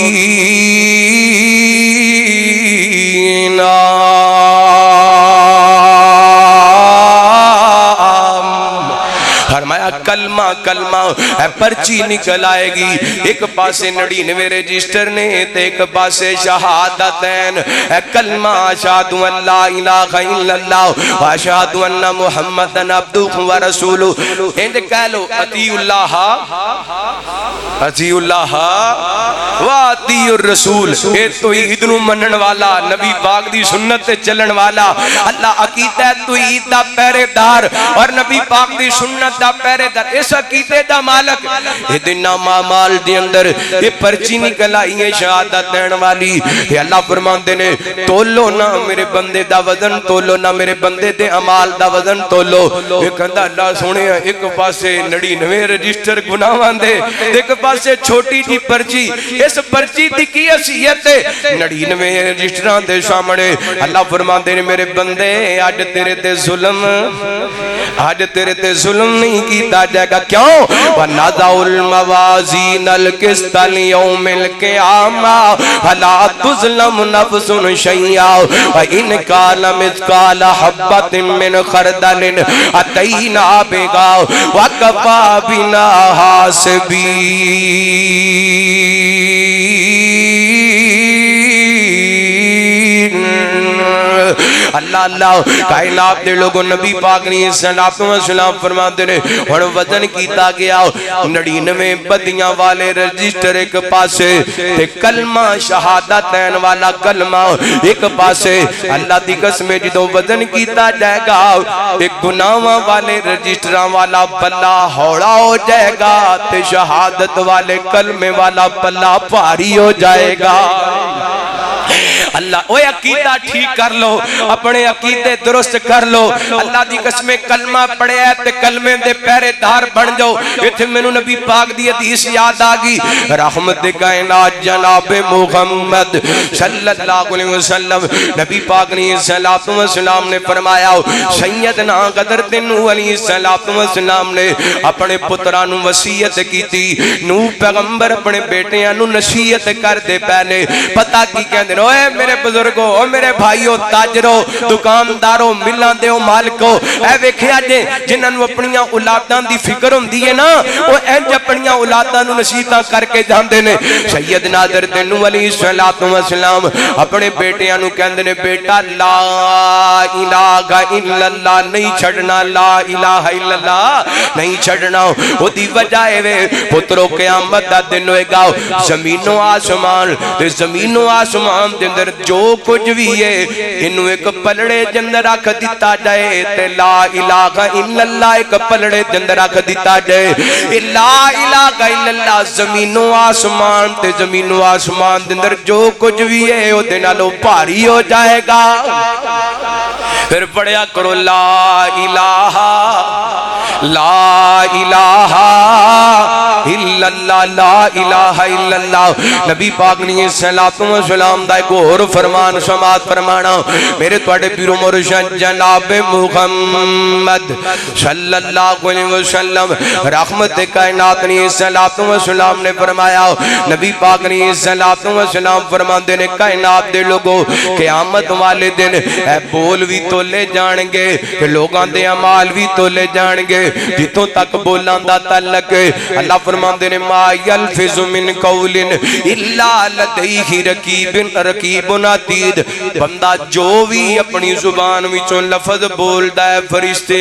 فرمایا کلمہ کلمہ پرچی نکل آئے گی ایک پاسے 99 رجسٹر نے ایک پاسے شہادتین کلمہ اشہدو ان لا الہ الا اللہ واشہدو ان محمدن عبدہ ورسولہ اند کہہ لو اطیع اللہ واطیع الرسول اے توحید نو منن والا نبی پاک دی سنت تے چلن والا اللہ عقیدہ توحید دا پہرے دار اور نبی پاک دی سنت دا پہرے دار اس عقیدے دا مالک ادنا مال دی اندر یہ پرچی نکل آئی ہے شہادت دین والی یہ اللہ فرماندے نے تولو نہ میرے بندے دا وزن تولو نہ میرے بندے دے عمال دا وزن تولو یہ کہندہ اللہ سونے ایک پاسے 99 رجسٹر گناہاں دے ایک پاسے چھوٹی جی پرچی اس پرچی دی کی حیثیت ہے 99 رجسٹراں دے سامنے اللہ فرماندے نے میرے بندے آج تیرے تے ظلم نہیں کیتا جائے گا کیوں وَنَضَعُ الْمَوَازِينَ الْقِسْطَ لِيَوْمِ الْقِيَامَةِ فَلَا تُظْلَمُ نَفْسٌ شَيْئًا وَإِنْ كَانَ مِثْقَالَ حَبَّةٍ مِّنْ خَرْدَلٍ أَتَيْنَا بِهَا وَكَفَى بِنَا حَاسِبِينَ اللہ اللہ کائنات دے لوگوں نبی پاک نے سلام فرماتے نے اور وزن کیتا گیا 99 بدیاں والے رجسٹر ایک پاسے تے کلمہ شہادتین والا کلمہ ایک پاسے اللہ دی قسم جدوں وزن کیتا جائے گا ایک گناہاں والے رجسٹراں والا پلہ ہوڑا ہو جائے گا تے شہادت والے کلمے والا پلہ بھاری ہو جائے گا اللہ اوہ عقیدہ ٹھیک کر لو اپنے عقیدے درست کر لو اللہ دی قسمیں کلمہ پڑھے ہے تے کلمے دے پہرے دار بن جاؤ اتھے میں نے نبی پاک دی حدیث یاد آگی رحمت کائنات جناب محمد صلی اللہ علیہ وسلم نبی پاک نے سلام نے فرمایا سیدنا قدر نوح علیہ السلام نے اپنے پترانو وصیت کی تھی نوح پیغمبر اپنے بیٹیاں نو نصیحت کر دے پہلے پتہ کی کہندے اوے میرے بزرگوں او میرے بھائیو تاجروں دکانداروں ملان دیو مالکو اے ویکھیا جے جنہاں نو اپنیاں اولاداں دی فکر ہوندی ہے نا او انج اپنیاں اولاداں نو نصیحتاں کر کے جاندے نے سیدنا حضرت نوح علیہ السلام اپنے بیٹیاں نو کہندے نے بیٹا لا الہ الا اللہ نہیں چھڑنا لا الہ الا اللہ نہیں چھڑنا او دی وجہ ہے پترو قیامت دا دن ہوئے گا زمین و آسمان تے زمین و آسمان دے اندر جو کچھ بھی ہے انہوں ایک پلڑے جندر رکھ دیتا جائے تے لا الہ الا اللہ ایک پلڑے جندر رکھ دیتا جائے لا الہ الا اللہ زمین و آسمان تے زمین و آسمان دے اندر جو کچھ بھی ہے وہ دنالو بھاری ہو جائے گا پھر پڑھیا کرو لا الہ الا اللہ لا الہ الا اللہ نبی پاک نے سلام دا ایک اور فرمان سماعت فرمانا میرے توڑے پیرو مرشد جناب محمد صلی اللہ علیہ وسلم رحمت کائنات نے سلام نے فرمایا نبی پاک نے سلام فرمان دینے کائنات دے لوگوں قیامت والے دن اے بول بھی تو لے جانگے لوگاں دے عمال بھی تو لے جانگے جتوں تک بولان دا تعلق اللہ فرمان دینے ما یلفظ من قول الا لدیہ رقیب عتید بندہ جو بھی اپنی زبان وچوں لفظ بولدا ہے فرشتے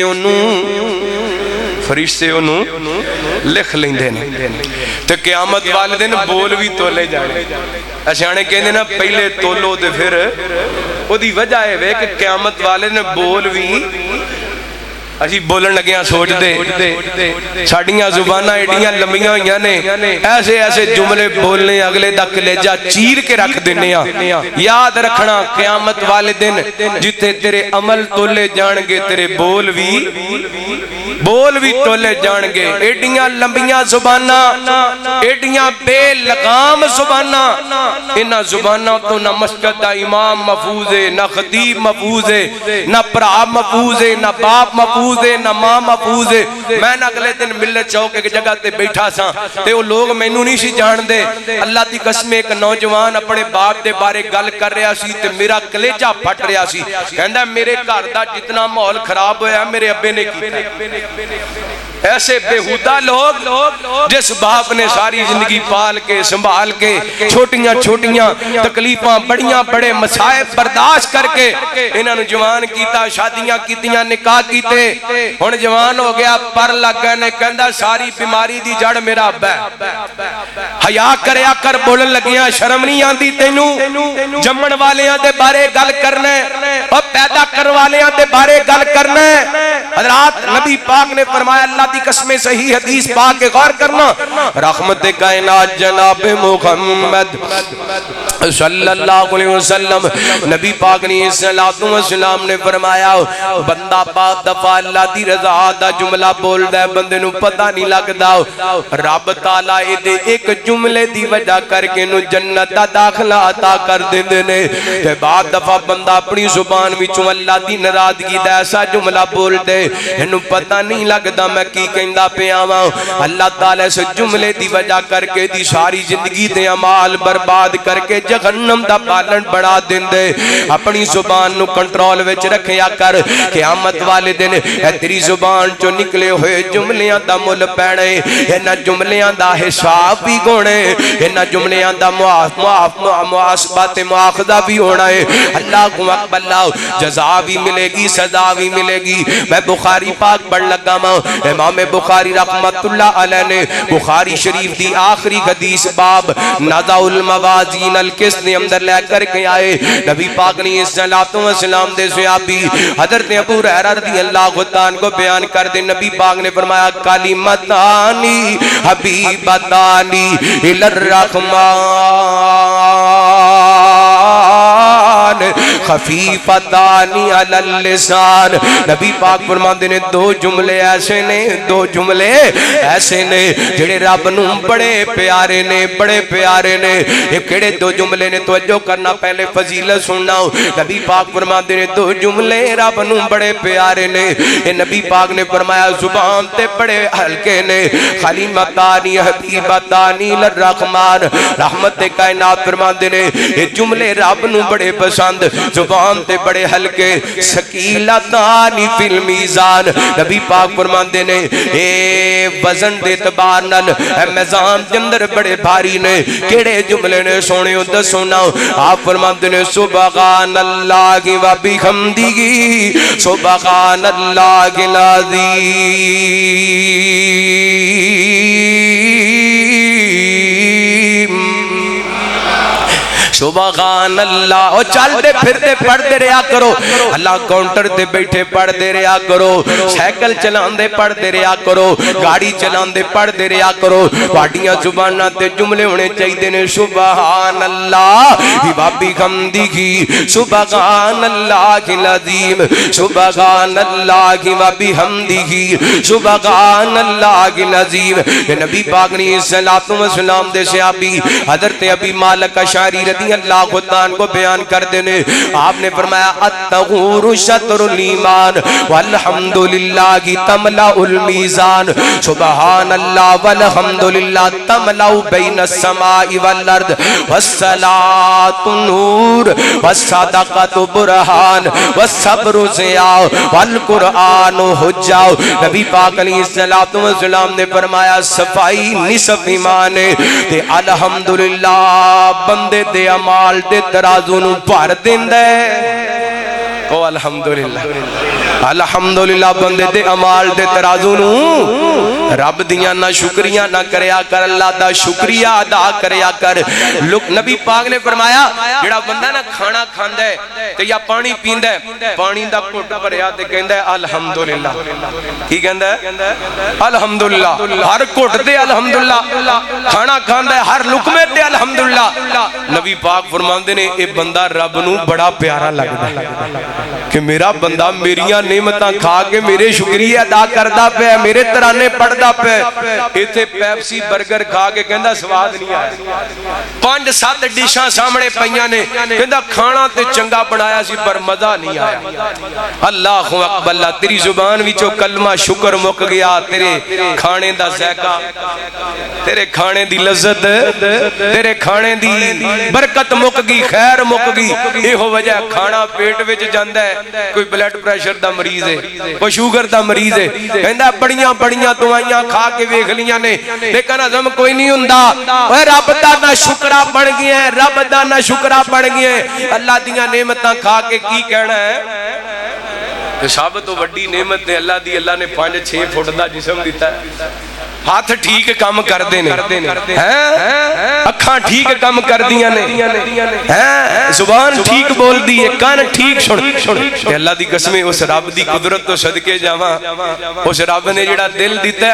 انہوں لکھ لیندے نے تے قیامت والے دن بول بھی تولے جانے اشانے کہندے نا پہلے تولو تے پھر وہ دی وجہ ہے کہ قیامت والے نے بول بھی اسی بولن لگے ہیں سوچ دے ساڑیاں زبانہ ایڈیاں لمبیاں ہوئیاں نے ایسے ایسے جملے بولنے اگلے دا کلیجہ چیر کے رکھ دینے ہیں یاد رکھنا قیامت والے دن جتے تیرے عمل تولے جانگے تیرے بول بھی تولے جانگے ایڈیاں لمبیاں زبانہ ایڈیاں بے لگام زبانہ انہا زبانہ تو نہ مسجد دا امام محفوظ ہے نہ خطیب محفوظ ہے نہ پراب محفوظ ہے نہ باپ محفوظ ہے نہ ماں محفوظ ہے میں نہ اگلے دن ملت چوک ایک جگہ تے بیٹھا سا تے وہ لوگ میں نہیں سی جان دے اللہ دی قسم ایک نوجوان اپنے باپ دے بارے گل کر رہا سی تے میرا کلیجہ پھٹ رہا سی کہندہ میرے گھر دا جتنا ماحول خراب ہویا میرے ابے نے کیتا ایسے بےہودہ لوگ جس باپ نے ساری زندگی پال کے سنبھال کے چھوٹیاں چھوٹیاں تکلیفاں بڑیاں بڑے مسائب برداشت کر کے انہوں نے جوان کیتا شادیاں کیتیاں نکاح کیتے ہن جوان ہو گیا پر لگ گئے نے کہندہ ساری بیماری دی جڑ میرا ابا ہے حیا کریا کر بولن لگیاں شرم نہیں آندی تینوں جمن والیاں دے بارے گل کرنے اور پیدا کر والیاں دے بارے گل کرنے حضرات نبی پاک نے فرمایا اللہ دی قسم صحیح حدیث پاک کے غور کرنا رحمت کائنات جناب محمد صلی اللہ علیہ وسلم نبی پاک نے صلوات و سلام نے فرمایا بندہ پاک دفعہ اللہ دی رضا دا جملہ بول دے بندے نو پتہ نہیں لگدا رب تعالی دے ایک جملے دی وجہ کر کے نو جنت دا داخلہ عطا کر دیندے نے تے بعد دفعہ بندہ اپنی زبان وچوں اللہ دی ناراضگی دا ایسا جملہ بول دے اینو پتہ نہیں لگدا میں کی کہندا پیا واں اللہ تعالی اس جملے دی وجہ کر کے دی ساری زندگی دے اعمال برباد کر کے جہنم دا پالن بڑا دیندے اپنی زبان نو کنٹرول وچ رکھیا کر قیامت والے دن اے تیری زبان چوں نکلے ہوئے جملیاں دا مل پینے انہاں جملیاں دا حساب بھی گونے انہاں جملیاں دا محاسبات مواخذہ بھی ہونا ہے اللہ کو اکبر جزا بھی ملے گی سزا بھی ملے گی میں بخاری پاک پڑھ لگا ماں امام بخاری رحمت اللہ علیہ نے بخاری شریف دی آخری حدیث باب نضع الموازین القسط اندر لے کر کے آئے نبی پاک نے صلوات و سلام دے صحابی حضرت ابو ہریرہ رضی اللہ عنہ کو بیان کر دے نبی پاک نے فرمایا کلمتانی حبیبتانی الی الرحمن خفیفتانی علی اللسان نبی پاک فرماندے نے دو جملے ایسے نے دو جملے ایسے نے جڑے رب نو بڑے پیارے نے بڑے پیارے نے یہ کڑے دو جملے نے توجہ کرنا پہلے فضیلت سننا نبی پاک فرماندے نے دو جملے رب نو بڑے پیارے نے یہ نبی پاک نے فرمایا زبان تے بڑے ہلکے نے کلمتانی حبیبتانی للرحمن رحمت کائنات فرماندے نے یہ جملے رب نو بڑے پسند زبان تے بڑے ہلکے ثقیلتانی فی المیزان نبی پاک فرماندے نے اے وزن دے اعتبار نال میزان دے اندر بڑے بھاری نے کیڑے جملے نے سونے دسو نا آپ فرماندے نے سبحان اللہ و بحمدہ سبحان اللہ العظیم سبحان اللہ اور چل دے پھر دے پڑھ دے رہا کرو اللہ کاؤنٹر دے بیٹھے پڑھ دے رہا کرو سائیکل چلان دے پڑھ دے رہا کرو گاڑی چلان دے پڑھ دے رہا کرو واڈیاں زباناں تے جملے ہونے چاہیے نے سبحان اللہ وبحمدہ سبحان اللہ العظیم سبحان اللہ وبحمدہ سبحان اللہ العظیم نبی پاک نے صلوات و سلام دے صحابی حضرت ابی مالک اشعری رضی اللہ عنہ کو بیان کر دینے آپ نے فرمایا الطہور شطر الایمان والحمدللہ تملأ المیزان سبحان اللہ والحمدللہ تملأ بین السماء والارض والصلاة نور والصدقۃ برہان والصبر ضیاء والقرآن حجہ نبی پاک علیہ الصلوۃ والسلام نے فرمایا صفائی نصف ایمان ہے تے الحمدللہ بندے دے عمال دے ترازو نو بھر دیندا ہے کو الحمدللہ الحمدللہ بندے دے عمال دے ترازو نو رب دیاں نہ شکریہ نہ کریا کر اللہ دا شکریہ ادا کریا کر نبی پاک نے فرمایا جڑا بندہ نہ کھانا کھاندا ہے تے یا پانی پیندا ہے پانی دا گھٹ بھریا تے کہندا ہے الحمدللہ کی کہندا ہے الحمدللہ ہر گھٹ تے الحمدللہ کھانا کھاندا ہے ہر لقمے تے الحمدللہ نبی پاک فرماندے نے اے بندہ رب نو بڑا پیارا لگدا ہے کہ میرا بندہ میریاں نعمتاں کھا کے میرے شکریہ ادا کردا پیا میرے ترانے پڑھدا پیا ایتھے پیپسی برگر کھا کے کہندا سواد نہیں آیا 5-7 ڈشاں سامنے پیاں نے کہندا کھانا تے چنگا بنایا سی پر مزہ نہیں آیا اللہ اکبر اللہ تیری زبان وچوں کلمہ شکر مک گیا تیرے کھانے دا ذائقہ تیرے کھانے دی لذت تیرے کھانے دی برکت مک گئی خیر مک گئی ایہو وجہ کھانا پیٹ وچ جاندا ہے کوئی بلڈ پریشر دا مریض ہے کوئی شوگر دا مریض ہے کہندا بڑیاں بڑیاں دوائیاں کھا کے ویکھ لیاں نے لیکن ہضم کوئی نہیں ہوندا اوے رب دا نہ شکرا بن گیا ہے رب دا نہ شکرا بن گیا ہے اللہ دیاں نعمتاں کھا کے کی کہنا ہے سب تو وڈی نعمت ہے اللہ دی اللہ نے 5-6 فٹ دا جسم دیتا ہے ہاتھ ٹھیک کام کر دینے اکھاں ٹھیک کام کر دیاں نے زبان ٹھیک بول دی ہے کان ٹھیک سن اللہ دی قسمیں اس رب دی قدرت تو صدقے جاواں اس رب نے جڑا دل دیتا ہے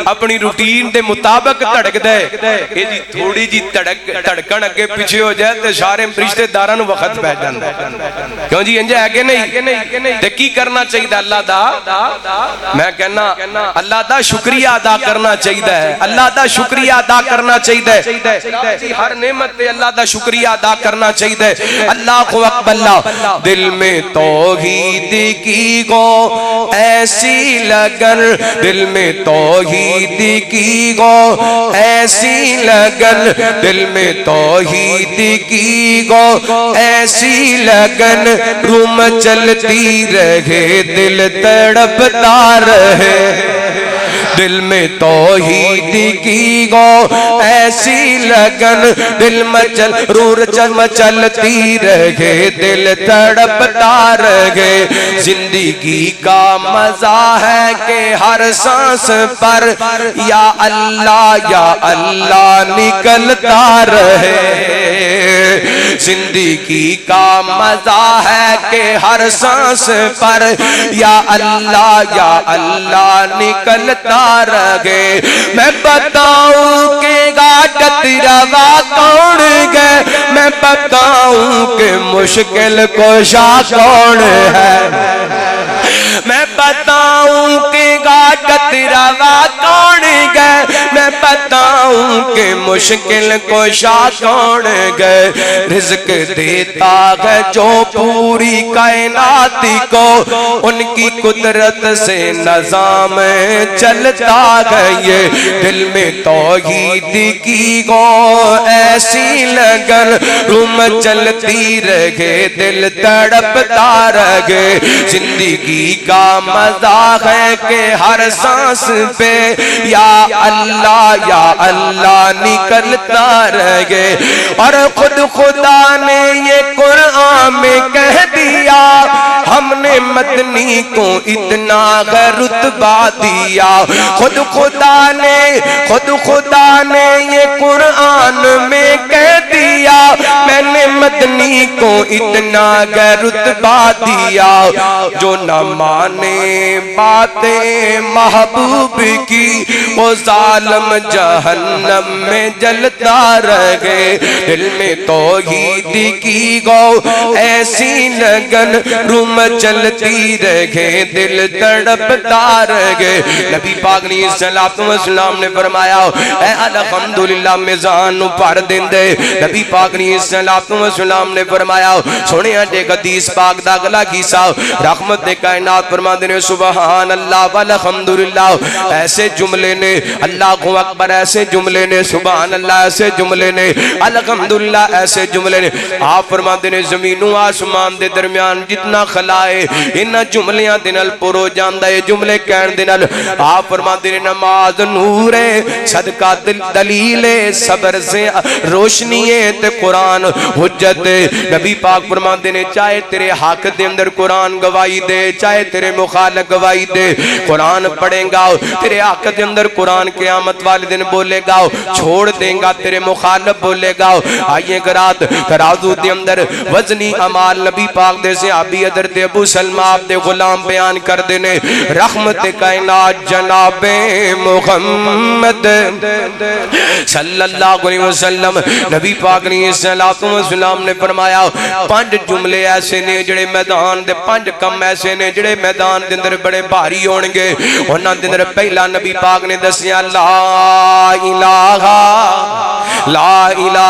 اپنی روٹین دے مطابق دھڑکدا ہے اے جی تھوڑی جی دھڑکن اگے پیچھے ہو جائے تے سارے رشتے داراں نوں وقت پہ جاندا ہے کیوں جی انج ہے کہ نہیں تے کی کرنا چاہیے اللہ دا میں کہنا اللہ دا شکریہ ادا کرنا چاہیے اللہ دا شکریہ ادا کرنا چاہیے ہر نعمت پہ اللہ دا شکریہ ادا کرنا چاہیے اللہ اکبر اللہ دل میں توحید کی گو ایسی لگن دل میں توحید کی گو ایسی لگن دل میں توحید کی گو ایسی لگن روم چلتی رہے دل تڑپتا رہے دل میں توحید کی گو ایسی لگن دل میں چلتی رہے دل تڑپتا رہے زندگی کا مزہ ہے کہ ہر سانس پر یا اللہ نکلتا رہے زندگی کا مزہ ہے کہ ہر سانس پر یا اللہ نکلتا رہے میں بتاؤں کہ گاٹت روا کون گئے میں بتاؤں کہ مشکل کشا کون ہے میں بتاؤں کہ گاٹت روا کون گئے میں بتاؤں کہ مشکل کشا کون گئے رزق دیتا ہے جو پوری کائنات کو ان کی قدرت سے نظام چلتا گئے دل میں توحید کی گو ایسی لگن روم چلتی رہے دل تڑپتا رہے زندگی کا مزہ ہے کہ ہر سانس پہ یا اللہ نکلتا رہے اور خود خدا نے یہ قرآن میں کہہ دیا ہم نے مدنی کو اتنا رتبہ دیا خود خدا نے یہ قرآن میں کہہ دیا میں نے مدنی کو اتنا رتبہ دیا جو نہ مانے باتیں محبوب کی وہ ظالم جہنم میں جلتا رہے دل میں توحید کی گو ایسی لگن روم چلتی رہے دل تڑپتا رہے نبی پاک علیہ السلام نے فرمایا اے الحمدللہ میزان بھر دیندے نبی پاک علیہ السلام نے فرمایا سونے اٹے حدیث پاک دا اگلا قصہ رحمت دے کائنات فرماندے نے سبحان اللہ والحمدللہ ایسے جملے نے اللہ اکبر ایسے جملے نے سبحان اللہ ایسے جملے نے الحمدللہ ایسے جملے نے آپ فرماندے نے زمین و آسمان دے درمیان جتنا خلا بندہ ہے انہاں جملیاں دے نال پر ہو جاندا ہے جملے کہن دے نال آپ فرماندے نے نماز نور ہے صدقہ دلیل ہے صبر سے روشنی ہے تے قرآن حجت ہے نبی پاک فرماندے نے چاہے تیرے حق دے اندر قرآن گواہی دے چاہے تیرے مخالف گواہی دے قرآن پڑھیں گا تیرے حق دے اندر قرآن قیامت والے دن بولے گا چھوڑ دیں گا تیرے مخالف بولے گا آئیے گرات ترازو دے اندر وزنی عمال نبی پاک دے صحابی حضرت ابو سلمہ آپ دے غلام بیان کر دینے رحمت کائنات جناب محمد صلی اللہ علیہ وسلم نبی پاک نے السلام نے فرمایا 5 جملے ایسے نے جڑے میدان دے 5 کم ایسے نے جڑے میدان دے اندر بڑے بھاری ہونگے انہاں دے اندر پہلا نبی پاک نے دسیا لا الہ الا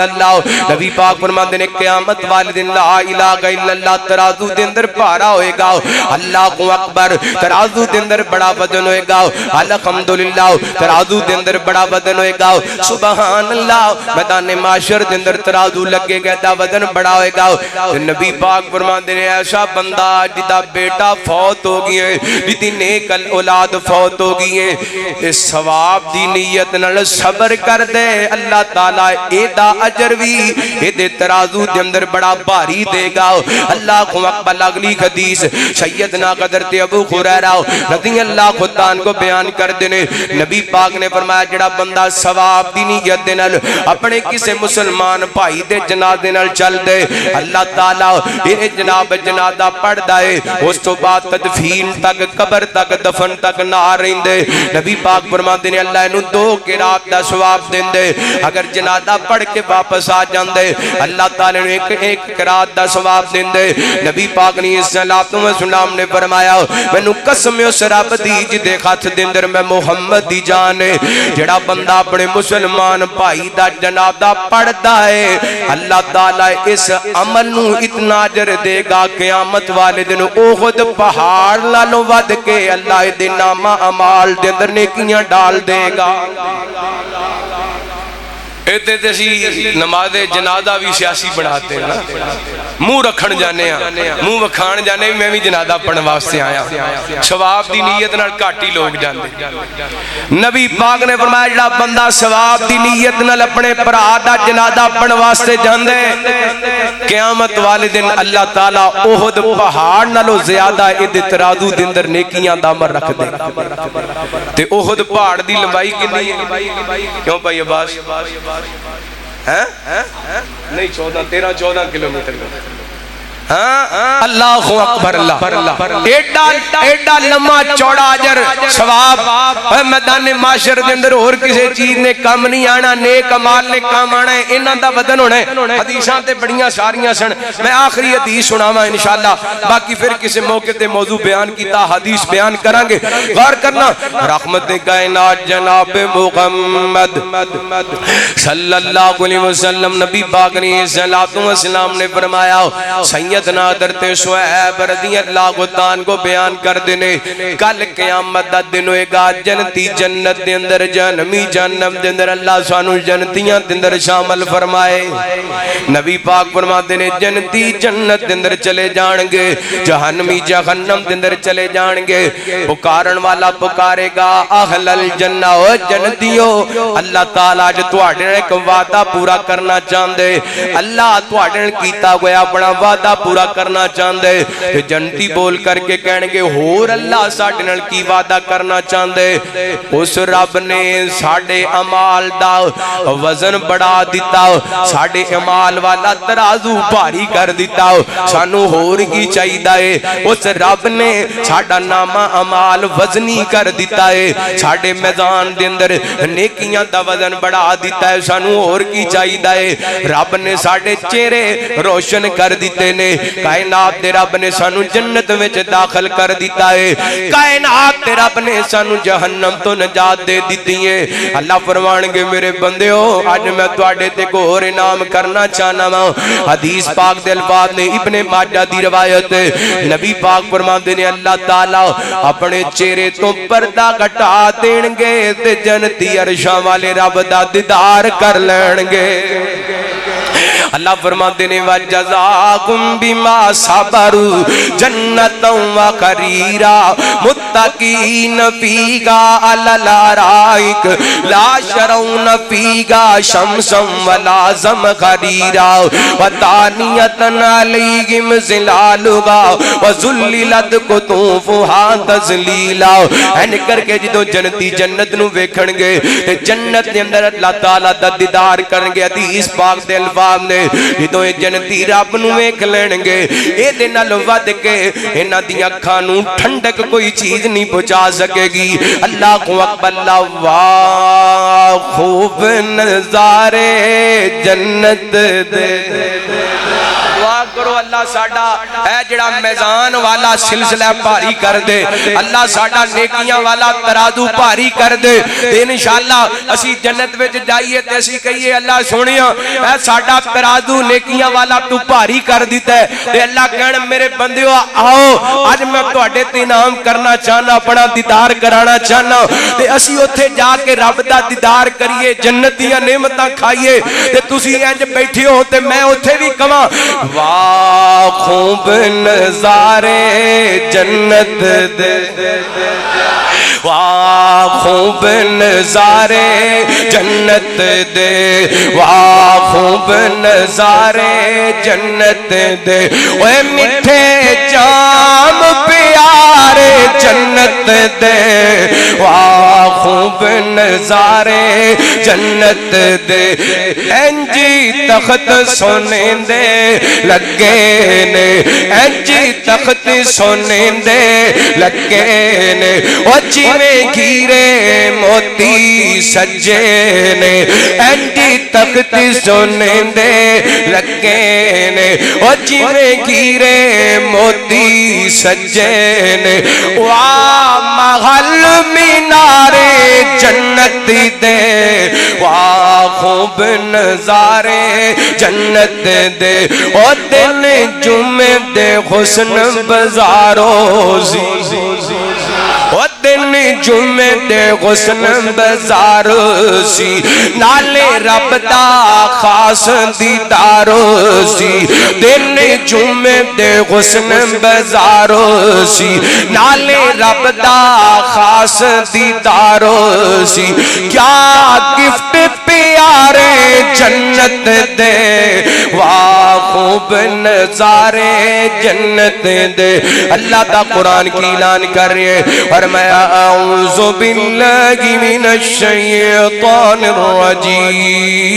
اللہ نبی پاک فرماندے نے قیامت والے دن لا الہ الا اللہ ترازو دے اندر بھارا ہوئے گا اللہ اکبر ترازو دے اندر بڑا وزن ہوئے گا الحمدللہ ترازو دے اندر بڑا وزن ہوئے گا سبحان اللہ میدان معاشر دے اندر ترازو لگے گا تا وزن بڑا ہوئے گا نبی پاک فرماندے نے ایسا بندہ جدا بیٹا فوت ہو گئی ہے جدی نیک اولاد فوت ہو گئی ہے اس ثواب دی نیت نال صبر کر دے اللہ تعالی ایدا اجر بھی ایدے ترازو دے اندر بڑا بھاری دے گا اللہ کو اکبر اگلی حدیث سیدنا حضرت ابو ہریرہ رضی اللہ خدان کو بیان کر دینے نبی پاک نے فرمایا جڑا بندہ ثواب دی نیت دے نال اپنے کسے مسلمان بھائی دے جنازے نال چل دے اللہ تعالی یہ جناب جنازہ پڑھ دے اس تو بعد تدفین تک قبر تک دفن تک نہ رہندے نبی پاک فرماندے نے اللہ انہوں 2 قرات دا ثواب دیندے اگر جنازہ پڑھ کے واپس آ جاندے اللہ تعالی نے ایک قرات دا ثواب دیندے نبی پاک نے السلام نے فرمایا مینوں قسم اس رب دی جدے خط دے اندر میں محمد دی جان ہے جڑا بندہ اپنے مسلمان بھائی دا جنازہ پڑھدا ہے اللہ تعالی اس عمل نو اتنا اجر دے گا قیامت والے دن احد پہاڑ نالوں ود کے اللہ دے نامہ اعمال دے اندر نیکیاں ڈال دے گا ایتے تسی نماز جنازہ بھی سیاسی بناتے ہیں منہ رکھن جانے ہیں منہ وکھان جانے میں بھی جنازہ پڑھن واسطے آیا ثواب دی نیت نال گھٹ ہی لوگ جاندے نبی پاک نے فرمایا جڑا بندہ ثواب دی نیت نال اپنے بھرا دا جنازہ پڑھن واسطے جاندے قیامت والے دن اللہ تعالی احد پہاڑ نالوں زیادہ ادھے ترازو دے اندر نیکیاں دا عمر رکھ دے تے احد پہاڑ دی لمبائی کتنی ہے کیوں بھائی عباس نہیں 13-14 کلومیٹر اللہ اکبر اللہ ایڈا لمحہ چوڑا اجر ثواب میدان معاشر دے اندر اور کسی چیز نے کم نہیں آنا نیک اعمال نے کم آنا ہے انہاں دا وزن ہونا ہے حدیثاں تے بڑیاں ساریاں سن میں آخری حدیث سناواں انشاءاللہ باقی پھر کسی موقع تے موضوع بیان کیتا حدیث بیان کریں گے غور کرنا رحمت کائنات جناب محمد صلی اللہ علیہ وسلم نبی پاک نے السلام نے فرمایا سیدنا حضرت شعیب رضی اللہ عنہ کو بیان کر دینے کل قیامت دا دن ہوئے گا جنتی جنت دے اندر جہنمی جہنم دے اندر اللہ سانو جنتیاں دے اندر شامل فرمائے نبی پاک فرما دینے جنتی جنت دے اندر چلے جانگے جہنمی جہنم دے اندر چلے جانگے پکارن والا پکارے گا اہل الجنہ و جنتیوں اللہ تعالیٰ جو تواڈے ایک وعدہ پورا کرنا چاندے اللہ تواڈے کیتا گیا بڑا وعدہ پورا کرنا چاندے کہ جنتی بول کر کے کہنے گے ہور اللہ ساڑھے نال کی وعدہ کرنا چاندے اس رب نے ساڑھے عمال دا وزن بڑھا دیتا ساڑھے عمال والا ترازو بھاری کر دیتا سانو ہور کی چاہی دائے اس رب نے ساڑھا نامہ عمال وزنی کر دیتا ہے ساڑھے میدان دے اندر نیکیاں دا وزن بڑھا دیتا ہے سانو ہور کی چاہی دائے رب نے ساڑھے چہرے روشن کر دیتے نے کائنات دے رب نے سانو جنت وچ داخل کر دیتا ہے کائنات دے رب نے سانو جہنم تو نجات دے دیتی ہے اللہ فرمانگے میرے بندیو آج میں تواڈے تے کو اور انعام کرنا چاہنا ہوں حدیث پاک دے الفاظ نے ابن ماجہ دی روایت نبی پاک فرماندے نے اللہ تعالی اپنے چہرے تو پردہ گھٹا دین گے تے جنتی عرشاں والے رب دا دیدار کر لین گے اللہ فرماتے نے وجزاکم بما صبروا جنتا وحریرا متقین فیہا علی الارائک لا یرون فیہا شمسا ولا زمہریرا ودانیۃ علیہم ظلالها وذللت قطوفها تذلیلا۔ این کر کے جدوں جنتی جنت نو ویکھن گے تے جنت دے اندر اللہ تعالی دا دیدار کرن گے۔ حدیث پاک دے الفاظ نے جدوں جنتی رب نو ویکھ لین گے اے دے نال ود کے انہاں دی اکھاں نو ٹھنڈک کوئی چیز نہیں پہنچا سکے گی۔ اللہ اکبر، اللہ واہ خوب نظارے جنت دے۔ دعا کرو اللہ ساڈا اے جڑا میزان والا سلسلہ بھاری کر دے، اللہ ساڈا نیکیاں والا ترازو بھاری کر دے تے انشاءاللہ اسی جنت وچ جائیے تے اسی کہیے اللہ سونیا اے ساڈا ترازو نیکیاں والا تو بھاری کر دیتا ہے تے اللہ کہن میرے بندیو آؤ اج میں تواڈے تے انعام کرنا چاہنا، اپنا دیدار کرانا چاہنا تے اسی اوتھے جا کے رب دا دیدار کریے، جنت دیاں نعمتاں کھائیے تے تسی انج بیٹھے ہو تے میں اوتھے بھی کہاں واہ خوب نظارے جنت دے، واہ خوب نظارے جنت دے، واہ خوب نظارے جنت دے، اوے میٹھے جام پیارے جنت دے، واہ خوب نظارے جنت دے، انجی تخت سونے دے لگے نے، انجی تخت سونے دے لگے نے، او جویں گھیرے موتی سجے نے، انجی تخت سونے دے لگے نے، او جویں گھیرے موتی سجے نے، واہ محل مینارے جنت دے، واہ خوب نظارے جنت دے، او دن جمعے دے حسن بازارو سی، او دن جمعے دے حسن بازار سی، نالے رب دا خاص دیدار سی، دن جمعے دے حسن بازار سی، نالے رب دا خاص دیدار سی، کیا گفٹ پیارے جنت دے، واہ خوب نظارے جنت دے۔ اللہ دا قرآن کی اعلان کر رہے ہیں فرمایا اعوذ باللہ من الشیطان الرجیم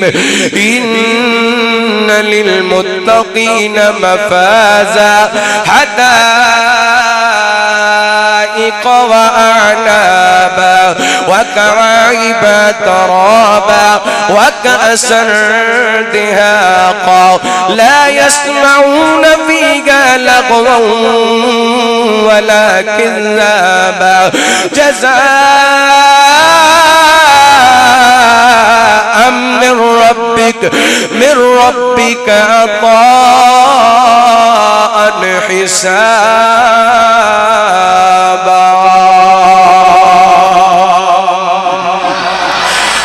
ان للمتقین مفازا حدائق وأعنابا وكواعب ترابا وكأسا دهاقا لا يسمعون فيها لغوا ولا كذابا جزاء من ربك عطاء حسابا۔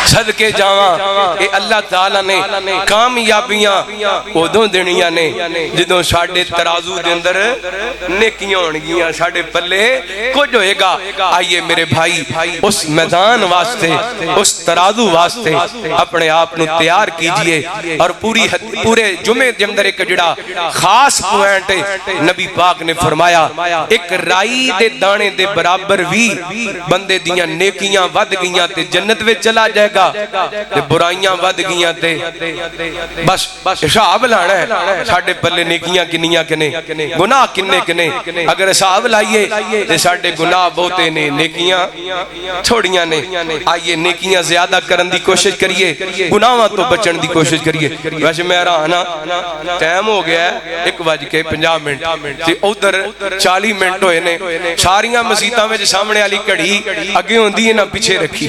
صدقے جاواں اے اللہ تعالیٰ نے کامیابیاں ادوں دنیا نے جدوں ساڈے ترازو دے اندر نیکیاں ہونگیاں، ساڈے پلے کچھ ہوئے گا۔ آئیے میرے بھائی اس میدان واسطے، اس ترازو واسطے اپنے آپ نو تیار کیجئے، اور پورے جمعے دے اندر ایک جڑا خاص پوائنٹ نبی پاک نے فرمایا ایک رائی دے دانے دے برابر بھی بندے دیاں نیکیاں ود گیاں تے جنت وچ چلا جائے گا، تے برائیاں ود گیاں تے بس حساب لانا ہے ساڈے پلے نیکیاں کنیاں کنے، گناہ کنے کنے۔ اگر حساب لائیے تے ساڈے گناہ بہتے نے، نیکیاں تھوڑیاں نے۔ آئیے نیکیاں زیادہ کرن دی کوشش کریے، گناہاں تو بچن دی کوشش کریے۔ ویسے میرا آنا ٹائم ہو گیا ہے 1:50 تے ادھر 40 منٹ ہوئے نے، ساریاں مسیتاں وچ سامنے والی گھڑی اگے ہوندی ہے نہ پیچھے رکھی۔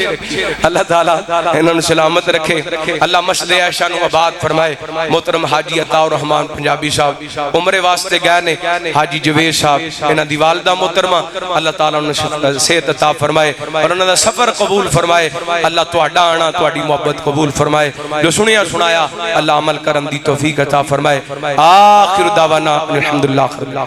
اللہ تعالیٰ انہوں نے سلامت رکھے۔ اللہ مسجد عائشہ نو آباد فرمائے۔ محترم حاجی عطا الرحمان پنجابی صاحب عمرے واسطے گئے نے، حاجی جوید صاحب انہاں دی والدہ محترمہ اللہ تعالیٰ نے صحت عطا فرمائے اور انہاں دا سفر قبول فرمائے، اللہ تہاڈا آنا تہاڈی محبت قبول فرمائے، جو سنیا سنایا اللہ عمل کرن دی توفیق عطا فرمائے۔ آخر دعوانا الحمدللہ۔